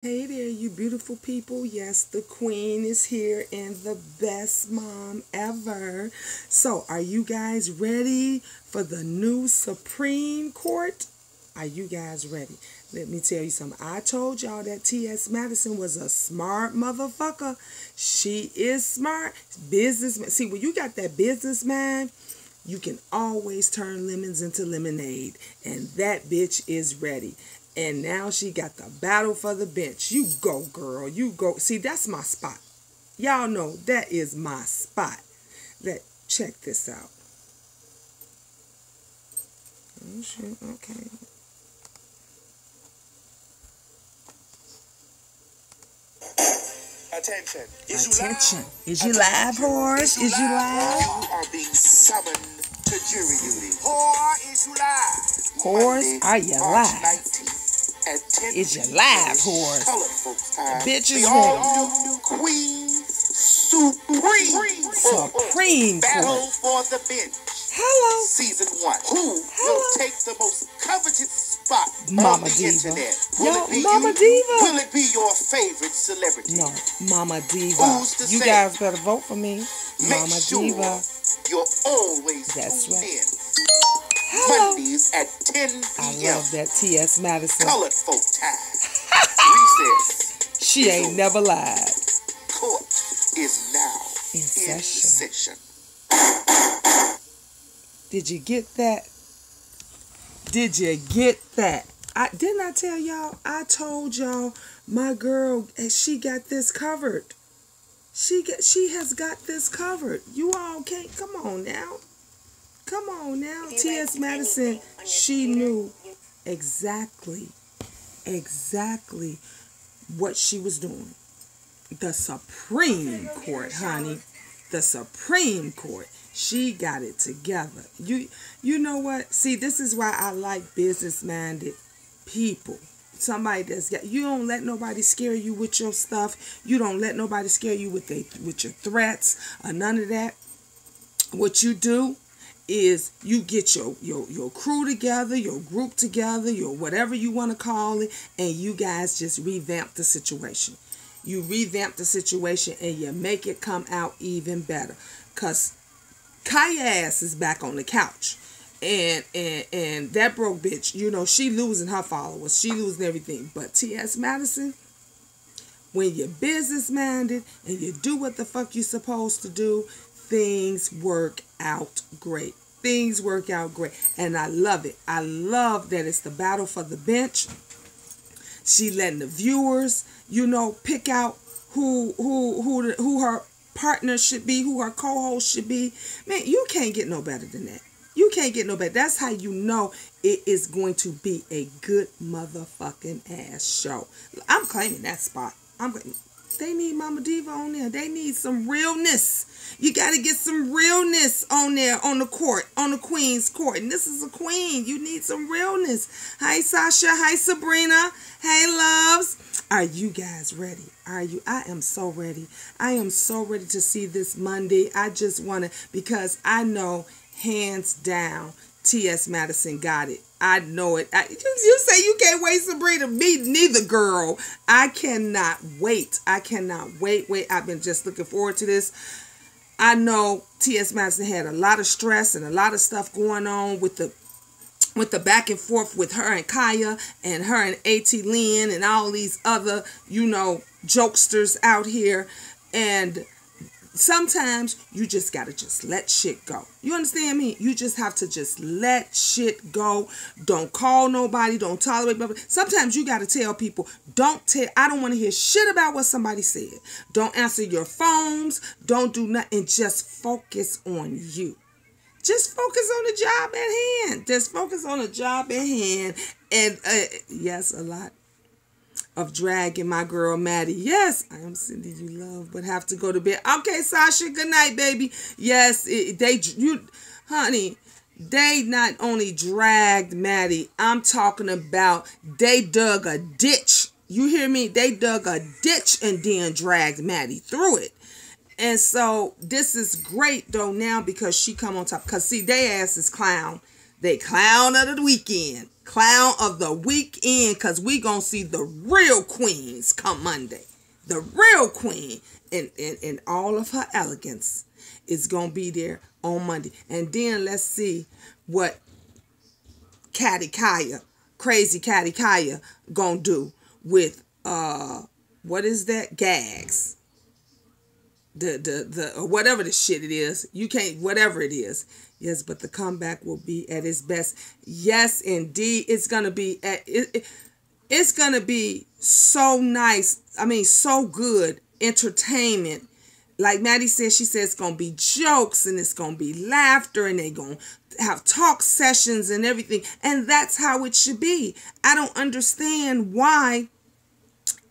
Hey there, you beautiful people. Yes, the queen is here and the best mom ever. So, are you guys ready for the new Supreme Court? Are you guys ready? Let me tell you something. I told y'all that T.S. Madison was a smart motherfucker. She is smart. Businessman. See, when you got that business mind, you can always turn lemons into lemonade. And that bitch is ready. And now she got the battle for the bench. You go, girl. You go. See, that's my spot. Y'all know that is my spot. Check this out. Oh, shit. Okay. Attention. Attention. Is you live, Horace? Is you live? You are being summoned to jury duty. Whore, is you live? Horace, are you March live? 19th at 10 Is you live, Horace? Colored folks time. Bitch is the all-new Queen Supreme Court. Battle for the Bench. Hello. Season 1. Who will take the most coveted spot Mama on the Diva. internet? Yo, Will it be Mama you? Diva. Will it be your favorite celebrity? No, Mama Diva. Who's to You say? guys better vote for me. Make Mama sure Diva. you're always That's tuned right. in. Hello. Mondays at 10 I p.m. love that T.S. Madison. Colored folk time. Recess. She ain't never lied. Court is now In in session. session. Did you get that? Did you get that? Didn't I tell y'all? I told y'all my girl, she got this covered. She has got this covered. You all can't. Come on now. Come on now. T.S. Madison, she knew exactly what she was doing. The Supreme Court, honey. The Supreme Court. She got it together. You know what? See, this is why I like business-minded people. Somebody that's got, you don't let nobody scare you with your stuff. You don't let nobody scare you with your threats or none of that. What you do is you get your crew together, your group together, your whatever you want to call it, and you guys just revamp the situation. You revamp the situation and you make it come out even better. Cause Kaya ass is back on the couch. And that broke bitch, you know, she losing her followers. She losing everything. But T.S. Madison, when you're business minded and you do what the fuck you're supposed to do, things work out great. Things work out great. And I love it. I love that it's the battle for the bench. She letting the viewers, you know, pick out who her partner should be, who her co-host should be. Man, you can't get no better than that. You can't get no better. That's how you know it is going to be a good motherfucking ass show. I'm claiming that spot. They need Mama Diva on there. They need some realness. You got to get some realness on there on the court, on the queen's court. And this is a queen. You need some realness. Hi, Sasha. Hi, Sabrina. Hey, loves. Are you guys ready? Are you? I am so ready. I am so ready to see this Monday. I just want to, because I know hands down T.S. Madison got it. I know it. You say you can't wait, Sabrina. Me neither, girl. I cannot wait. I cannot wait. I've been just looking forward to this. I know T.S. Madison had a lot of stress and a lot of stuff going on with the back and forth with her and Kaya and her and A.T. Lynn and all these other, you know, jokesters out here. And sometimes you just gotta just let shit go. You understand me? You just have to just let shit go. Don't call nobody. Don't tolerate nobody. Sometimes you gotta tell people, I don't want to hear shit about what somebody said. Don't answer your phones. Don't do nothing. Just focus on you. Just focus on the job at hand. Just focus on the job at hand. And yes, a lot of dragging my girl Maddie. Yes, I am sending you love, but have to go to bed. Okay, Sasha, good night, baby. Yes, honey, they not only dragged Maddie, I'm talking about they dug a ditch. You hear me? They dug a ditch and then dragged Maddie through it. And so this is great though now because she come on top. Because see, they ass is clown. They clown of the weekend. Clown of the weekend, because we going to see the real queens come Monday. The real queen in all of her elegance is going to be there on Monday. And then let's see what Crazy Catty Kaya going to do with, what is that? Gags. Or whatever the shit it is. You can't, whatever it is. Yes, but the comeback will be at its best. Yes, indeed. It's going to be it's going to be so nice. I mean, so good entertainment. Like Maddie said, she said it's going to be jokes and it's going to be laughter and they're going to have talk sessions and everything. And that's how it should be. I don't understand why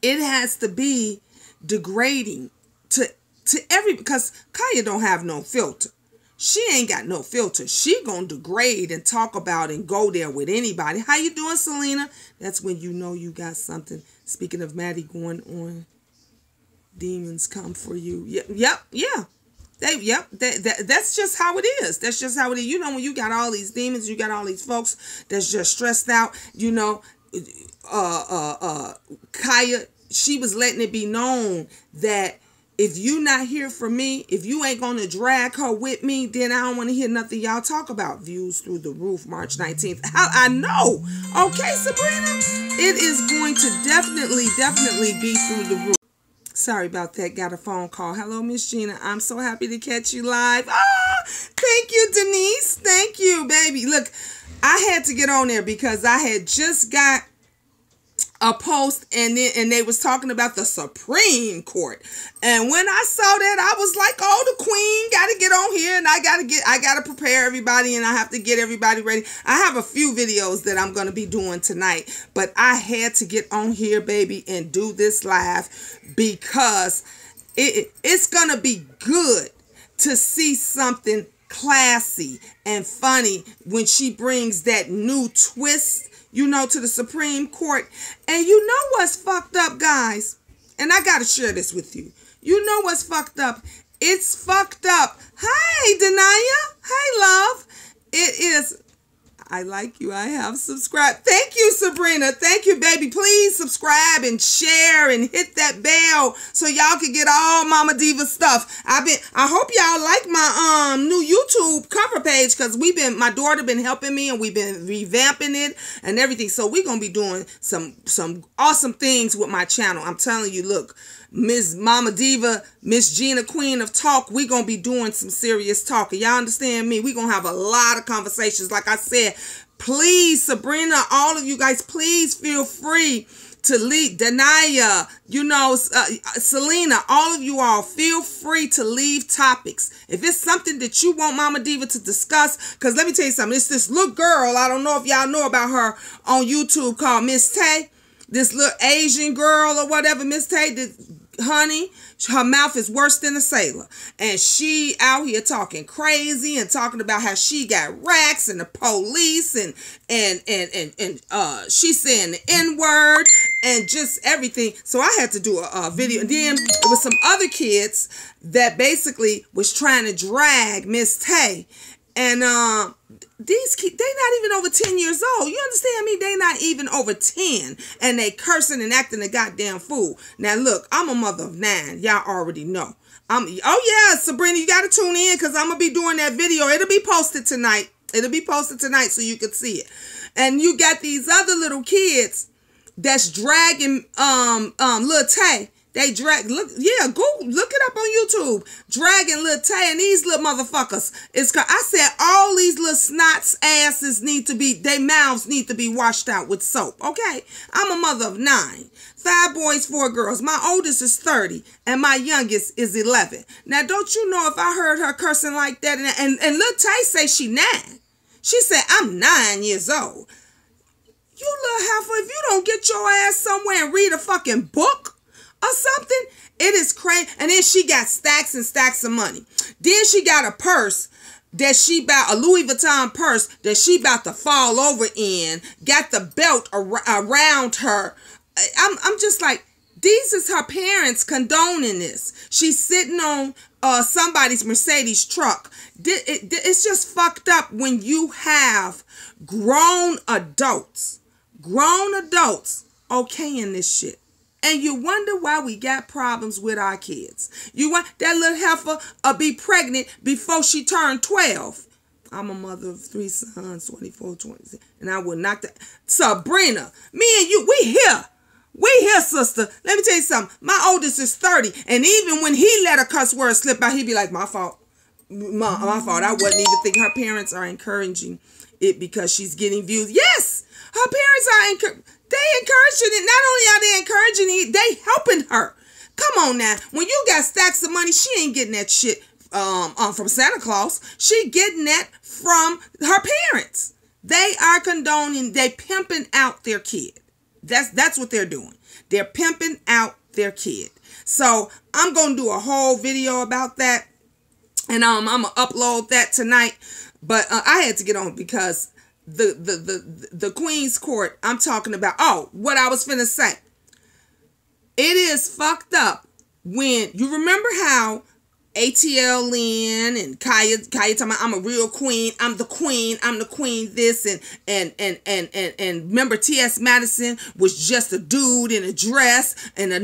it has to be degrading to because Kaya don't have no filter. She ain't got no filter. She gonna degrade and talk about and go there with anybody. How you doing, Selena? That's when you know you got something. Speaking of Maddie going on, demons come for you. Yep. That's just how it is. That's just how it is. You know, when you got all these demons, you got all these folks that's just stressed out. You know, Kaya, she was letting it be known that if you not here for me, if you ain't going to drag her with me, then I don't want to hear nothing y'all talk about. Views through the roof, March 19th. I know. Okay, Sabrina. It is going to definitely be through the roof. Sorry about that. Got a phone call. Hello, Miss Gina. I'm so happy to catch you live. Thank you, Denise. Thank you, baby. Look, I had to get on there because I had just got a post and they was talking about the Supreme Court. And when I saw that, I was like, oh, the queen got to get on here and I got to prepare everybody and I have to get everybody ready. I have a few videos that I'm going to be doing tonight, but I had to get on here, baby, and do this live because it's going to be good to see something classy and funny when she brings that new twist, you know, to the Supreme Court. And you know what's fucked up, guys? And I got to share this with you. You know what's fucked up? It's fucked up. Hey, Denaya. Hey, love. It is. I like you. I have subscribed. Thank you, Sabrina. Thank you, baby. Please subscribe and share and hit that bell so y'all can get all Mama Diva stuff. I hope y'all like my new YouTube cover page because my daughter been helping me and we've been revamping it and everything. So we're gonna be doing some awesome things with my channel. I'm telling you, look. Miss Mama Diva, Miss Gina Queen of Talk, we're going to be doing some serious talking. Y'all understand me? We're going to have a lot of conversations. Like I said, please, Sabrina, all of you guys, please feel free to leave. Denaya, you know, Selena, all of you all, feel free to leave topics. If it's something that you want Mama Diva to discuss, because let me tell you something. It's this little girl, I don't know if y'all know about her on YouTube called Miss Tay. This little Asian girl or whatever, Miss Tay, honey, her mouth is worse than a sailor. And she out here talking crazy and talking about how she got racks and the police and she's saying the N-word and just everything. So I had to do a video. And then there was some other kids that basically was trying to drag Miss Tay. And these kids, they not even over 10 years old. You understand me? They not even over 10. And they cursing and acting a goddamn fool. Now, look, I'm a mother of 9. Y'all already know. Oh, yeah, Sabrina, you got to tune in because I'm going to be doing that video. It'll be posted tonight. It'll be posted tonight so you can see it. And you got these other little kids that's dragging Lil Tay. They drag, look it up on YouTube. Dragging Lil Tay and these little motherfuckers. I said all these little snots asses their mouths need to be washed out with soap. Okay? I'm a mother of 9. 5 boys, 4 girls. My oldest is 30 and my youngest is 11. Now, don't you know if I heard her cursing like that and Lil Tay say she 9. She said, I'm 9 years old. You little heifer, if you don't get your ass somewhere and read a fucking book or something, it is crazy. And then she got stacks and stacks of money. Then she got a purse that a Louis Vuitton purse that she about to fall over in, got the belt around her. I'm just like, These is her parents condoning this. She's sitting on somebody's Mercedes truck. It's just fucked up when you have grown adults okaying this shit. And you wonder why we got problems with our kids. You want that little heifer be pregnant before she turned 12. I'm a mother of 3 sons, 24, 26, and I will knock that. Sabrina, me and you, we here. We here, sister. Let me tell you something. My oldest is 30, and even when he let a cuss word slip out, he'd be like, my fault. My fault. I wasn't even thinking. Her parents are encouraging it because she's getting views. Yes, her parents are encouraging it. Not only are they encouraging it, they helping her. Come on now. When you got stacks of money, she ain't getting that shit from Santa Claus. She getting that from her parents. They are condoning, they pimping out their kid. That's what they're doing. They're pimping out their kid. So I'm going to do a whole video about that. And I'm going to upload that tonight. But I had to get on because the Queen's Court, I'm talking about, what I was finna say. It is fucked up when, you remember how ATL Lynn and Kaya talking about, I'm a real queen, I'm the queen this, and remember T.S. Madison was just a dude in a dress and a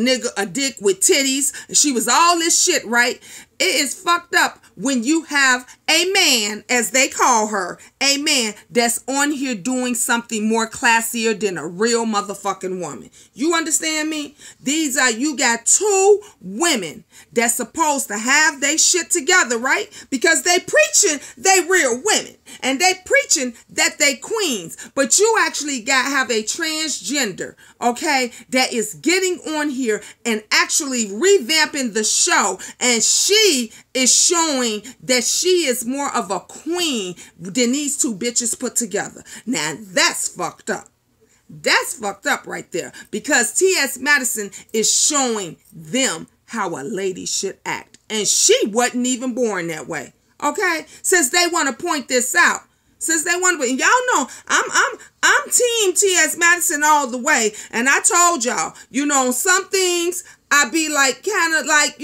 dick with titties. She was all this shit, right? It is fucked up when you have a man, as they call her, a man that's on here doing something more classier than a real motherfucking woman. You understand me? You got 2 women that's supposed to have they shit together, right? Because they preaching they real women and they preaching that they queens, but you actually have a transgender, okay, that is getting on here and actually revamping the show, and she is showing that she is more of a queen than these 2 bitches put together. Now that's fucked up. That's fucked up right there, because T.S. Madison is showing them how a lady should act, and she wasn't even born that way. Okay, since they want to point this out, and y'all know I'm team T.S. Madison all the way, and I told y'all, some things I be like, kind of like,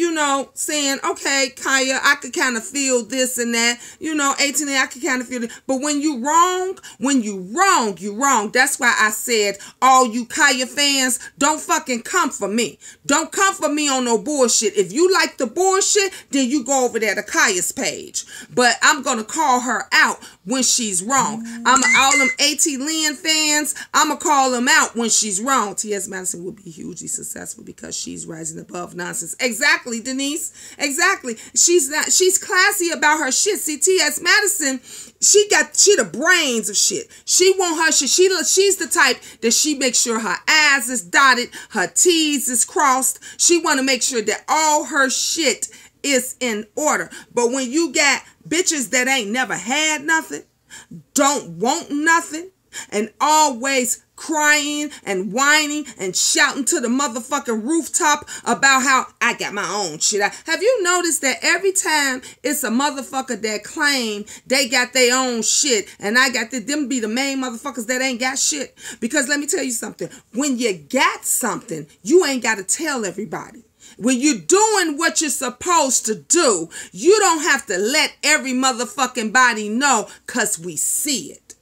saying, okay, Kaya, I could kind of feel this and that, 18, I could kind of feel it. But when you wrong, you wrong. That's why I said, all you Kaya fans, don't fucking come for me. Don't come for me on no bullshit. If you like the bullshit, then you go over there to Kaya's page. But I'm going to call her out when she's wrong. All them A.T. Lynn fans, I'm going to call them out when she's wrong. T.S. Madison will be hugely successful because she's rising above nonsense. Exactly, Denise. Exactly. She's classy about her shit. See, T.S. Madison, she the brains of shit. She want her shit. She's the type that she makes sure her I's is dotted, her T's is crossed. She want to make sure that all her shit is in order. But when you got bitches that ain't never had nothing, don't want nothing, and always crying and whining and shouting to the motherfucking rooftop about how I got my own shit. Have you noticed that every time it's a motherfucker that claim they got their own shit, and I got them be the main motherfuckers that ain't got shit? Because let me tell you something. When you got something, you ain't got to tell everybody. When you're doing what you're supposed to do, you don't have to let every motherfucking body know, because we see it.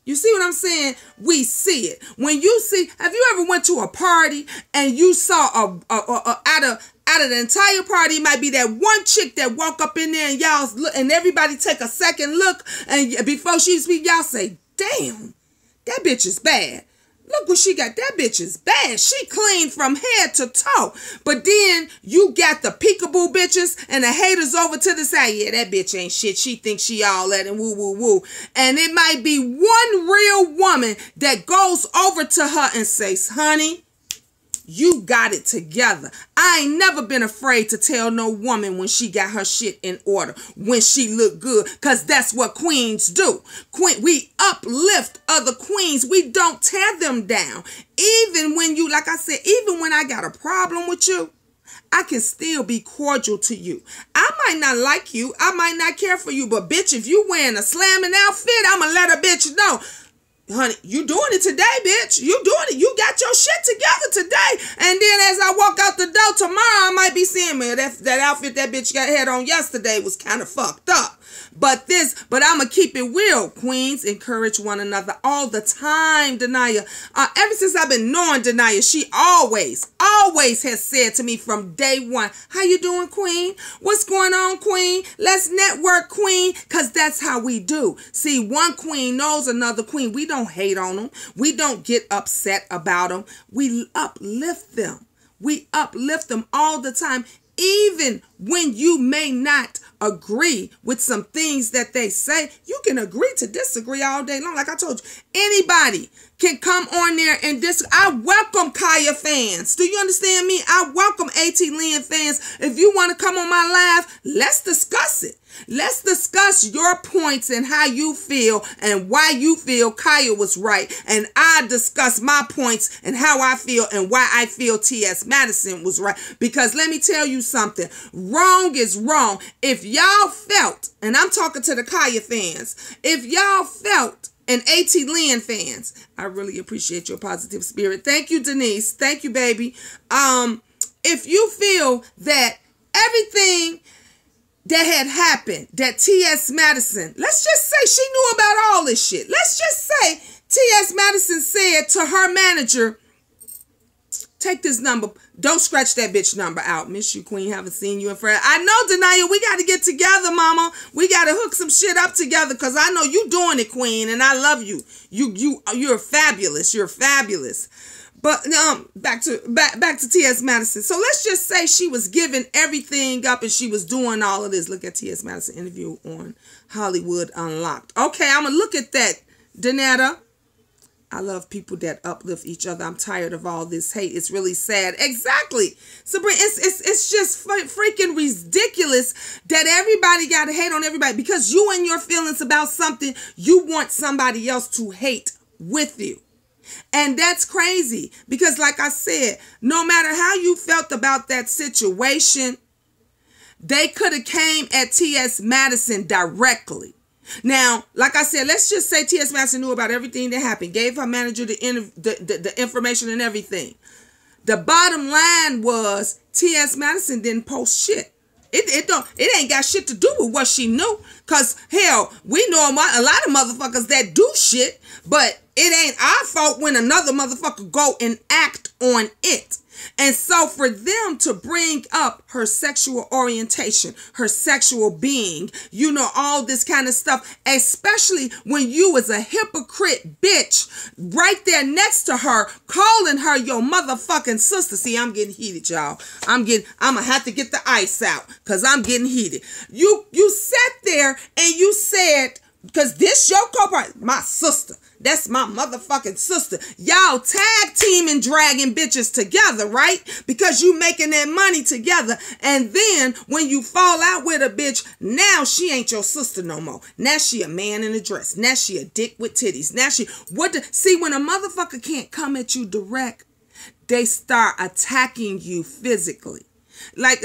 You see what I'm saying? We see it. When you see, have you ever went to a party and you saw out of the entire party, it might be that one chick that walk up in there and y'all look, and everybody take a second look, and before she speak, y'all say, damn, that bitch is bad. Look what she got. That bitch is bad. She clean from head to toe. But then you got the peekaboo bitches and the haters over to the side. Yeah, that bitch ain't shit. She thinks she all that and woo, woo, woo. And it might be one real woman that goes over to her and says, honey, you got it together. I ain't never been afraid to tell no woman when she got her shit in order, when she look good, because that's what queens do. We uplift other queens. We don't tear them down. Even when you, like I said, even when I got a problem with you, I can still be cordial to you. I might not like you. I might not care for you. But bitch, if you wearing a slamming outfit, I'ma let a bitch know. honey, you doing it today, bitch. You doing it. You got your shit together today. And then as I walk out the door tomorrow, I might be seeing me. That outfit that bitch had on yesterday was kind of fucked up. But I'm going to keep it real. Queens, encourage one another all the time, Denia. Ever since I've been knowing Denia, she always has said to me from day one, how you doing, queen? What's going on, queen? Let's network, queen, because that's how we do. See, one queen knows another queen. We don't hate on them. We don't get upset about them. We uplift them. We uplift them all the time, even when you may not agree with some things that they say. You can agree to disagree all day long. Like I told you, anybody can come on there and I welcome Kaya fans. Do you understand me? I welcome AT Lynn fans. If you want to come on my live, let's discuss it. Let's discuss your points and how you feel and why you feel Kaya was right. And I discuss my points and how I feel and why I feel T.S. Madison was right. Because let me tell you something. Wrong is wrong. If y'all felt, and I'm talking to the Kaya fans, if y'all felt, and AT Lynn fans, I really appreciate your positive spirit. Thank you, Denise. Thank you, baby. If you feel that everything that had happened, that T.S. Madison, let's just say she knew about all this shit. Let's just say T.S. Madison said to her manager, take this number. Don't scratch that bitch number out. Miss you, queen. Haven't seen you in forever. I know, Denia, we got to get together, mama. We got to hook some shit up together because I know you doing it, queen, and I love you. You're fabulous. You're fabulous. But back to T.S. Madison. So let's just say she was giving everything up and she was doing all of this. Look at T.S. Madison interview on Hollywood Unlocked. Okay, I'm going to look at that, Danetta. I love people that uplift each other. I'm tired of all this hate. It's really sad. Exactly. Sabrina, it's just freaking ridiculous that everybody got to hate on everybody because you and your feelings about something, you want somebody else to hate with you. And that's crazy because like I said, no matter how you felt about that situation, they could have came at T.S. Madison directly. Now, like I said, let's just say T.S. Madison knew about everything that happened, gave her manager the information and everything. The bottom line was T.S. Madison didn't post shit. It ain't got shit to do with what she knew. Because, hell, we know a lot of motherfuckers that do shit, but it ain't our fault when another motherfucker go and act on it. And so for them to bring up her sexual orientation, her sexual being, you know, all this kind of stuff, especially when you was a hypocrite bitch right there next to her, calling her your motherfucking sister. See, I'm getting heated, y'all. I'm going to have to get the ice out because I'm getting heated. You sat there and you said, because this your co-part, my sister. That's my motherfucking sister. Y'all tag teaming dragging bitches together, right? Because you making that money together. And then when you fall out with a bitch, now she ain't your sister no more. Now she a man in a dress. Now she a dick with titties. Now she, see, when a motherfucker can't come at you direct, they start attacking you physically. Like,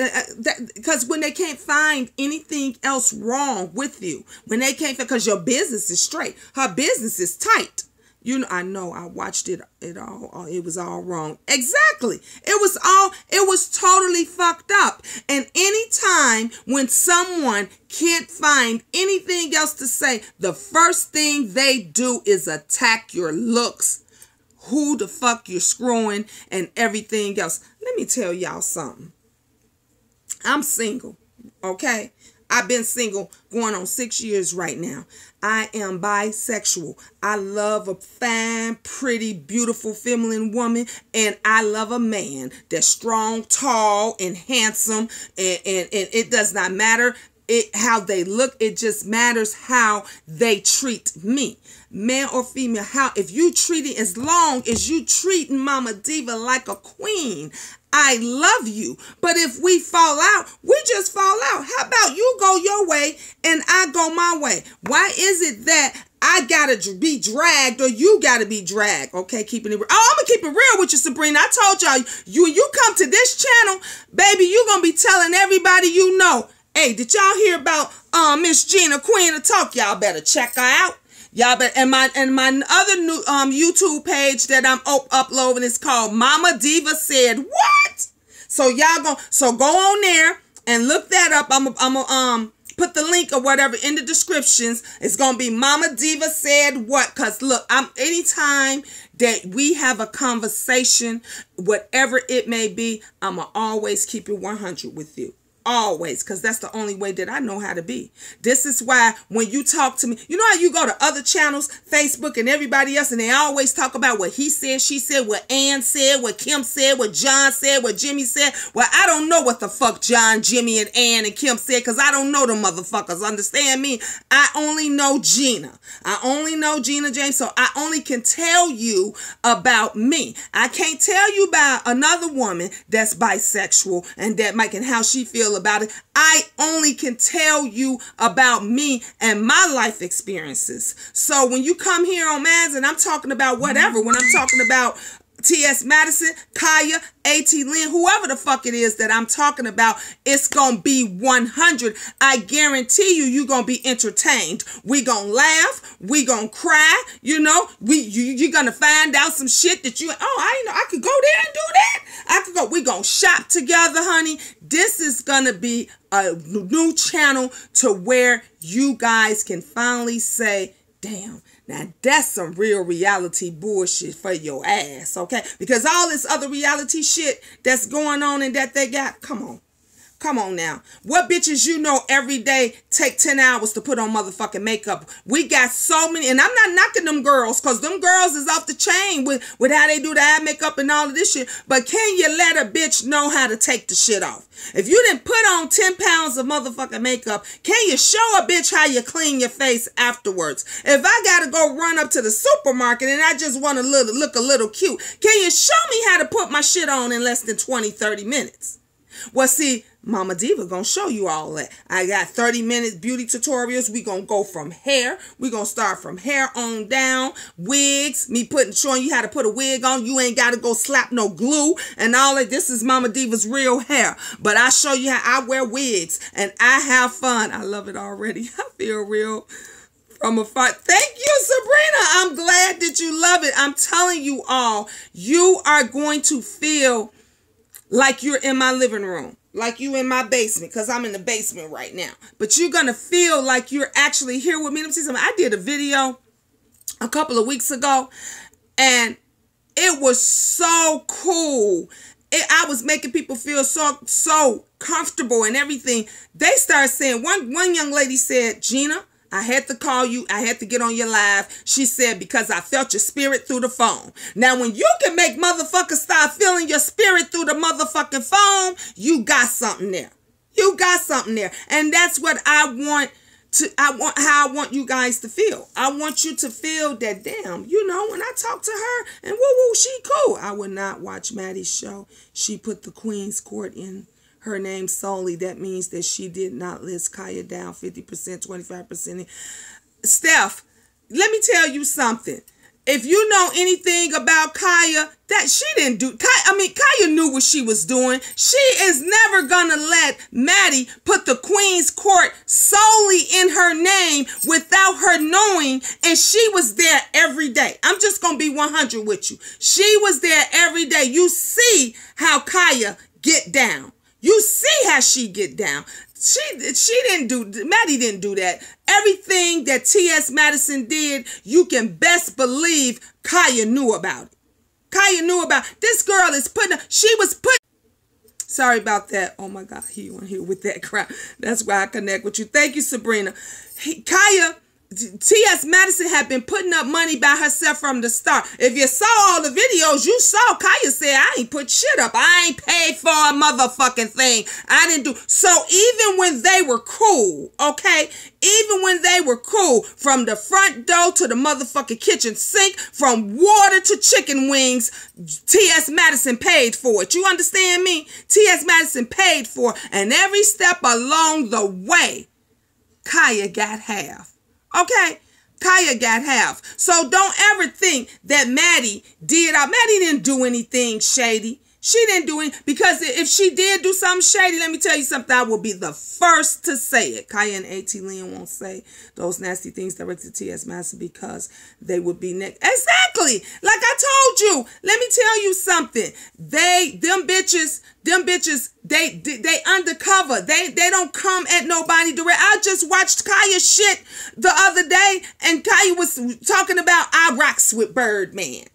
because when they can't find anything else wrong with you, when they can't, because your business is straight, her business is tight. You know, I know, I watched it all. It was all wrong. Exactly. It was totally fucked up. And anytime when someone can't find anything else to say, the first thing they do is attack your looks, who the fuck you're screwing, and everything else. Let me tell y'all something. I'm single, okay? I've been single going on 6 years right now. I am bisexual. I love a fine, pretty, beautiful, feminine woman. And I love a man that's strong, tall, and handsome. And it does not matter how they look. It just matters how they treat me. Man or female, if you treat it, as long as you treating Mama Diva like a queen, I love you. But if we fall out, we just fall out. How about you go your way and I go my way? Why is it that I gotta be dragged or you gotta be dragged? Okay, keeping it real. Oh, I'm gonna keep it real with you, Sabrina. I told y'all, you come to this channel, baby, you gonna be telling everybody you know, hey, did y'all hear about Miss Gina, Queen of Talk? Y'all better check her out. Y'all bet. And my other new YouTube page that I'm uploading is called Mama Diva Said What? So y'all go on there and look that up. I'm put the link or whatever in the descriptions. It's gonna be Mama Diva Said What. Cause look, anytime that we have a conversation, whatever it may be, I'ma always keep it 100 with you. Always, because that's the only way that I know how to be. This is why when you talk to me, you know how you go to other channels, Facebook and everybody else, and they always talk about what he said, she said, what Ann said, what Kim said, what John said, what Jimmy said. Well, I don't know what the fuck John, Jimmy, and Ann and Kim said, because I don't know them motherfuckers. Understand me? I only know Gina. I only know Gina James, so I only can tell you about me. I can't tell you about another woman that's bisexual and that Mike and how she feels about it. I only can tell you about me and my life experiences. So when you come here on Mads and I'm talking about whatever, when I'm talking about T.S. Madison, Kaya, A.T. Lynn, whoever the fuck it is that I'm talking about, it's going to be 100. I guarantee you're going to be entertained. We going to laugh. We going to cry. You know, you're going to find out some shit that I know I could go there and do that. We going to shop together, honey. This is going to be a new channel to where you guys can finally say, damn, now that's some real reality bullshit for your ass, okay? Because all this other reality shit that's going on and that they got, come on. Come on now. What bitches you know every day take 10 hours to put on motherfucking makeup? We got so many, and I'm not knocking them girls, because them girls is off the chain with how they do the eye makeup and all of this shit. But can you let a bitch know how to take the shit off? If you didn't put on 10 pounds of motherfucking makeup, can you show a bitch how you clean your face afterwards? If I gotta go run up to the supermarket and I just want to look a little cute, can you show me how to put my shit on in less than 20, 30 minutes? Well, see, Mama Diva gonna show you all that. I got 30 minutes beauty tutorials. We gonna go from hair. We gonna start from hair on down. Wigs. Me showing you how to put a wig on. You ain't gotta go slap no glue and all that. This is Mama Diva's real hair. But I show you how I wear wigs and I have fun. I love it already. I feel real from afar. Thank you, Sabrina. I'm glad that you love it. I'm telling you all, you are going to feel like you're in my living room, like you in my basement, because I'm in the basement right now. But you're going to feel like you're actually here with me. Let me see something. I did a video a couple of weeks ago, and it was so cool. I was making people feel so comfortable and everything. They started saying, one young lady said, Gina, I had to call you. I had to get on your live. She said, because I felt your spirit through the phone. Now, when you can make motherfuckers start feeling your spirit through the motherfucking phone, you got something there. You got something there. And that's what how I want you guys to feel. I want you to feel that, damn, you know, when I talk to her and woo, she cool. I would not watch Maddie's show. She put the Queen's Court in her name solely. That means that she did not list Kaya down 50%, 25%. Steph, let me tell you something. If you know anything about Kaya, that she didn't do. Kaya knew what she was doing. She is never gonna let Maddie put the Queen's Court solely in her name without her knowing, and she was there every day. I'm just gonna be 100 with you. She was there every day. You see how Kaya get down. You see how she get down. Maddie didn't do that. Everything that T.S. Madison did, you can best believe Kaya knew about it. Kaya knew about it. This girl is sorry about that. Oh my God, he on here with that crap. That's why I connect with you. Thank you, Sabrina. T.S. Madison had been putting up money by herself from the start. If you saw all the videos, you saw Kaya said, I ain't put shit up. I ain't paid for a motherfucking thing. I didn't do. So even when they were cool, okay, even when they were cool, from the front door to the motherfucking kitchen sink, from water to chicken wings, T.S. Madison paid for it. You understand me? T.S. Madison paid for it. And every step along the way, Kaya got half. Okay, Kaya got half. So don't ever think that Maddie didn't do anything shady. She didn't do it, because if she did do something shady, let me tell you something, I will be the first to say it. Kaya and A.T. Lynn won't say those nasty things directed to T.S. Madison because they would be exactly like I told you. Let me tell you something. Them bitches, they undercover. They don't come at nobody direct. I just watched Kaya shit the other day, and Kaya was talking about I rocks with Birdman.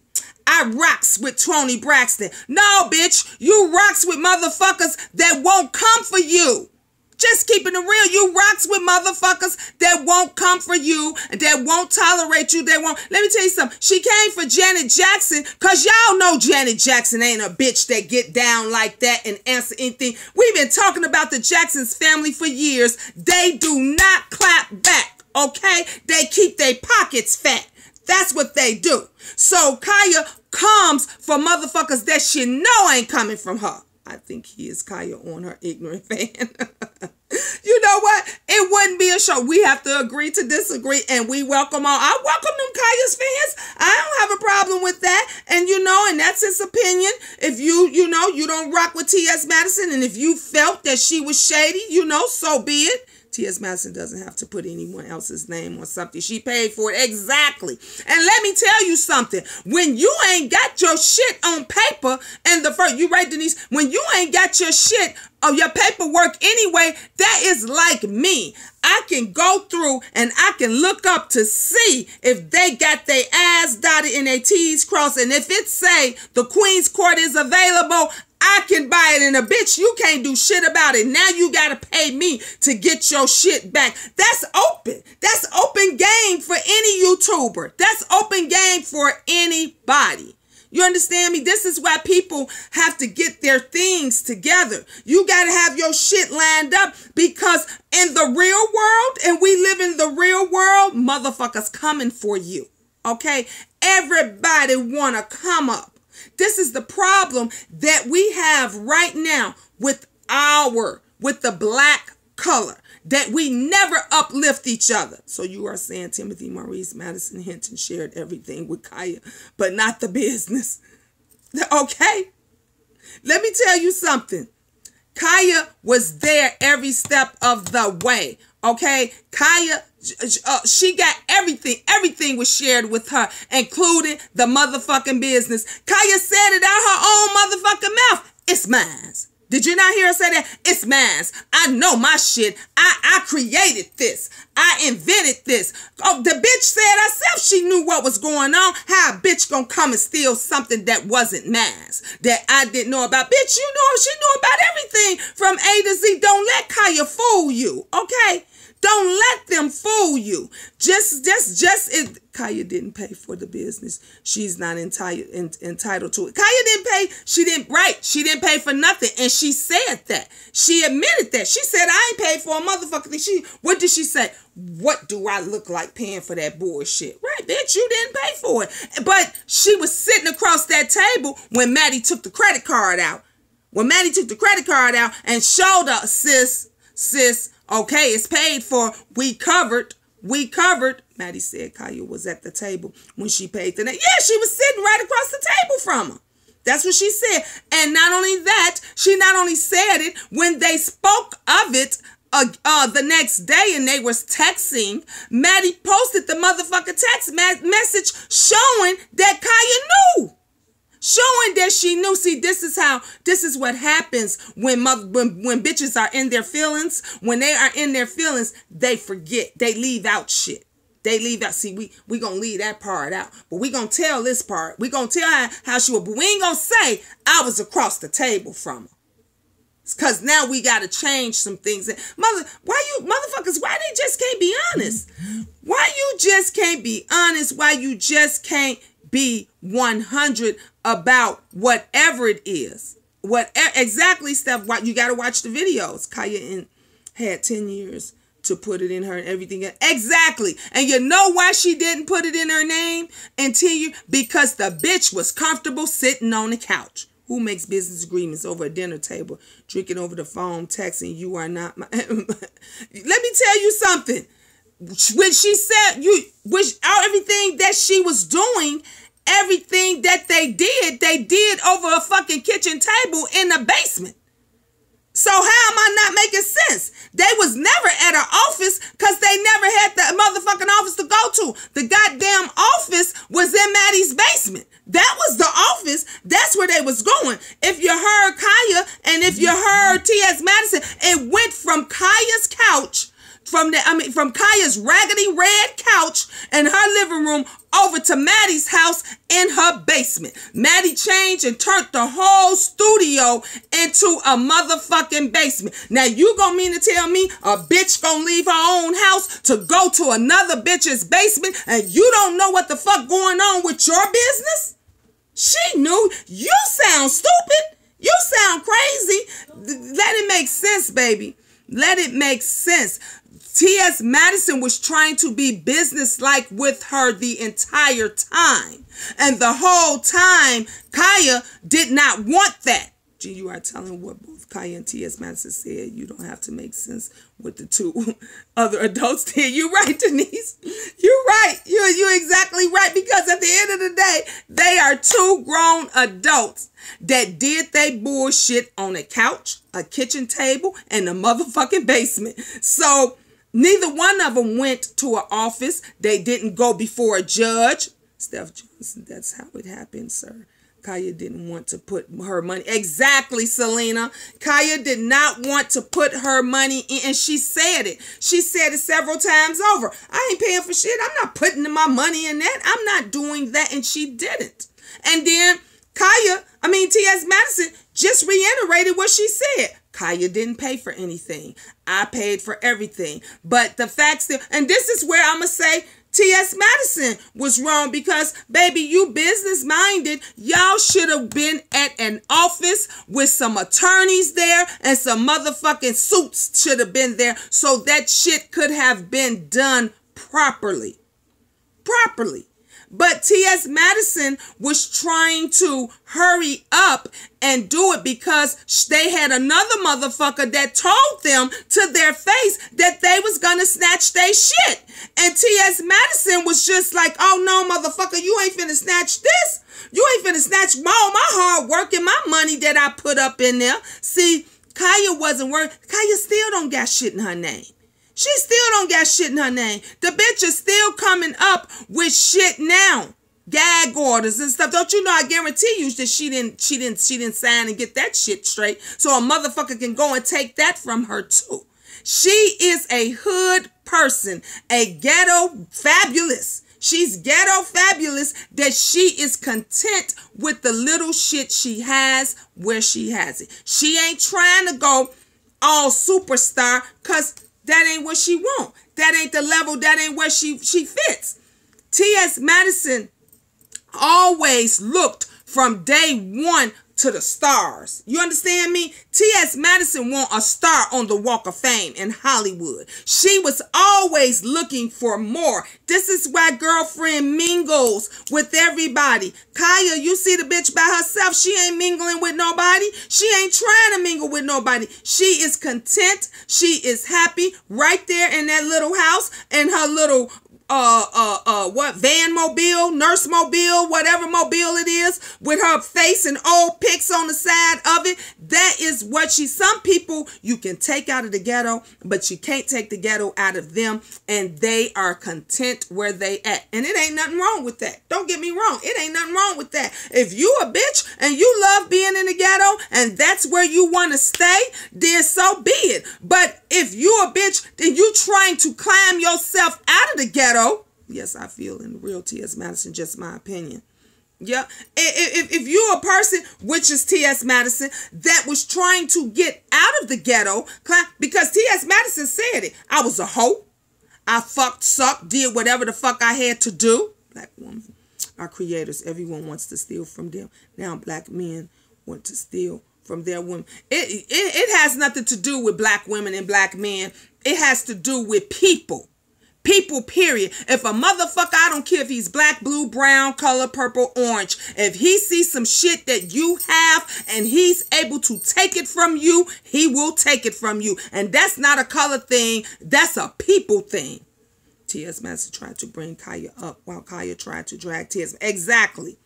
I rocks with Tony Braxton. No, bitch, you rocks with motherfuckers that won't come for you. Just keeping it real. You rocks with motherfuckers that won't come for you, that won't tolerate you, that won't. Let me tell you something. She came for Janet Jackson because y'all know Janet Jackson ain't a bitch that get down like that and answer anything. We've been talking about the Jackson's family for years. They do not clap back, okay? They keep their pockets fat. That's what they do. So Kaya comes for motherfuckers that she know ain't coming from her. I think he is Kaya on her ignorant fan. You know what? It wouldn't be a show. We have to agree to disagree, and we welcome all. I welcome them Kaya's fans. I don't have a problem with that. And and that's his opinion. If you don't rock with T.S. Madison, and if you felt that she was shady, so be it. T.S. Madison doesn't have to put anyone else's name on something. She paid for it. Exactly. And let me tell you something. When you ain't got your shit on paper, and you right, Denise, when you ain't got your shit or your paperwork anyway, that is like me. I can go through and I can look up to see if they got their I's dotted and their T's crossed. And if it say the Queen's Court is available, I can buy it, and a bitch, you can't do shit about it. Now you gotta pay me to get your shit back. That's open. That's open game for any YouTuber. That's open game for anybody. You understand me? This is why people have to get their things together. You gotta have your shit lined up, because in the real world, and we live in the real world, motherfuckers coming for you. Okay? Everybody wanna come up. This is the problem that we have right now with the black color, that we never uplift each other. So you are saying Timothy Maurice Madison Hinton shared everything with Kaya, but not the business. Okay? Let me tell you something. Kaya was there every step of the way. Okay? Kaya, she got everything. Everything was shared with her, including the motherfucking business. Kaya said it out her own motherfucking mouth. It's mine. Did you not hear her say that? It's mine. I know my shit. I created this. I invented this. Oh, the bitch said herself she knew what was going on. How a bitch gonna come and steal something that wasn't mine, that I didn't know about? Bitch, she knew about everything from A to Z. Don't let Kaya fool you, okay? Don't let them fool you. Kaya didn't pay for the business. She's not entitled to it. Kaya didn't pay. She didn't pay for nothing. And she said that. She admitted that. She said, I ain't paid for a motherfucking thing. What did she say? What do I look like paying for that bullshit? Right, bitch, you didn't pay for it. But she was sitting across that table when Maddie took the credit card out. When Maddie took the credit card out and showed her, sis, okay, it's paid for. We covered. Maddie said Kaya was at the table when she paid the net. Yeah, she was sitting right across the table from her. That's what she said. And not only that, she not only said it, when they spoke of it the next day and they was texting, Maddie posted the motherfucking text message showing that Kaya knew. Showing that she knew. See, this is what happens when bitches are in their feelings. When they are in their feelings, they forget. They leave out shit. They leave out. See, we gonna leave that part out. But we gonna tell this part. We gonna tell how she was. But we ain't gonna say I was across the table from her. It's cause now we gotta change some things. Motherfuckers, why they just can't be honest? Why you just can't be honest? Why you just can't be 100 about whatever it is? Exactly, Steph. You got to watch the videos. Kaya had 10 years to put it in her and everything. Exactly. And you know why she didn't put it in her name because the bitch was comfortable sitting on the couch. Who makes business agreements over a dinner table, drinking over the phone, texting, you are not my... Let me tell you something. When she said everything that she was doing everything that they did over a fucking kitchen table in the basement. So how am I not making sense? They was never at an office because they never had the motherfucking office to go to. The goddamn office was in Maddie's basement. That was the office. That's where they was going. If you heard Kaya and if you heard T.S. Madison, it went from Kaya's couch, from Kaya's raggedy red couch in her living room over to Maddie's house in her basement. Maddie changed and turned the whole studio into a motherfucking basement. Now you gonna mean to tell me a bitch gonna leave her own house to go to another bitch's basement and you don't know what the fuck going on with your business? She knew. You sound stupid. You sound crazy. Let it make sense, baby. Let it make sense. T.S. Madison was trying to be businesslike with her the entire time. And the whole time, Kaya did not want that. Gee, you are telling what both Kaya and T.S. Madison said. You don't have to make sense with the two other adults there. You're right, Denise. You're right. You're exactly right. Because at the end of the day, they are two grown adults that did they bullshit on a couch, a kitchen table, and a motherfucking basement. So neither one of them went to an office. They didn't go before a judge. Steph Johnson, that's how it happened, sir. Kaya didn't want to put her money. Exactly, Selena. Kaya did not want to put her money in, and she said it. She said it several times over. I ain't paying for shit. I'm not putting my money in that. I'm not doing that, and she didn't. And then T.S. Madison just reiterated what she said. Kaya didn't pay for anything. I paid for everything. But the fact still, and this is where I'm going to say T.S. Madison was wrong because, baby, you business-minded. Y'all should have been at an office with some attorneys there and some motherfucking suits should have been there so that shit could have been done properly. But T.S. Madison was trying to hurry up and do it because they had another motherfucker that told them to their face that they was gonna snatch their shit. And T.S. Madison was just like, oh no, motherfucker, you ain't finna snatch this. You ain't finna snatch all my hard work and my money that I put up in there. See, Kaya wasn't working. Kaya still don't got shit in her name. She still don't got shit in her name. The bitch is still coming up with shit now. Gag orders and stuff. Don't you know, I guarantee you that she didn't sign and get that shit straight. So a motherfucker can go and take that from her too. She is a hood person, a ghetto fabulous. She's ghetto fabulous that she is content with the little shit she has where she has it. She ain't trying to go all superstar because that ain't what she want. That ain't the level. That ain't where she fits. T.S. Madison always looked from day one to the stars. You understand me? T.S. Madison want a star on the Walk of Fame in Hollywood. She was always looking for more. This is why girlfriend mingles with everybody. Kaya, you see the bitch by herself. She ain't mingling with nobody. She ain't trying to mingle with nobody. She is content. She is happy right there in that little house and her little van mobile, nurse mobile, whatever mobile it is, with her face and old pics on the side of it. That is what some people you can take out of the ghetto, but you can't take the ghetto out of them, and they are content where they at. And it ain't nothing wrong with that. Don't get me wrong. It ain't nothing wrong with that. If you a bitch and you love being in the ghetto and that's where you want to stay, then so be it. But if you a bitch and you trying to climb yourself out of the ghetto, yes, I feel in the real T.S. Madison, just my opinion. Yeah, if you're a person, which is T.S. Madison, that was trying to get out of the ghetto, because T.S. Madison said it. I was a hoe. I fucked, sucked, did whatever the fuck I had to do. Black woman, our creators, everyone wants to steal from them. Now black men want to steal from their women. It has nothing to do with black women and black men. It has to do with people. People, period. If a motherfucker, I don't care if he's black, blue, brown, color, purple, orange, if he sees some shit that you have and he's able to take it from you, he will take it from you. And that's not a color thing. That's a people thing. T.S. Madison tried to bring Kaya up while Kaya tried to drag T.S. Exactly.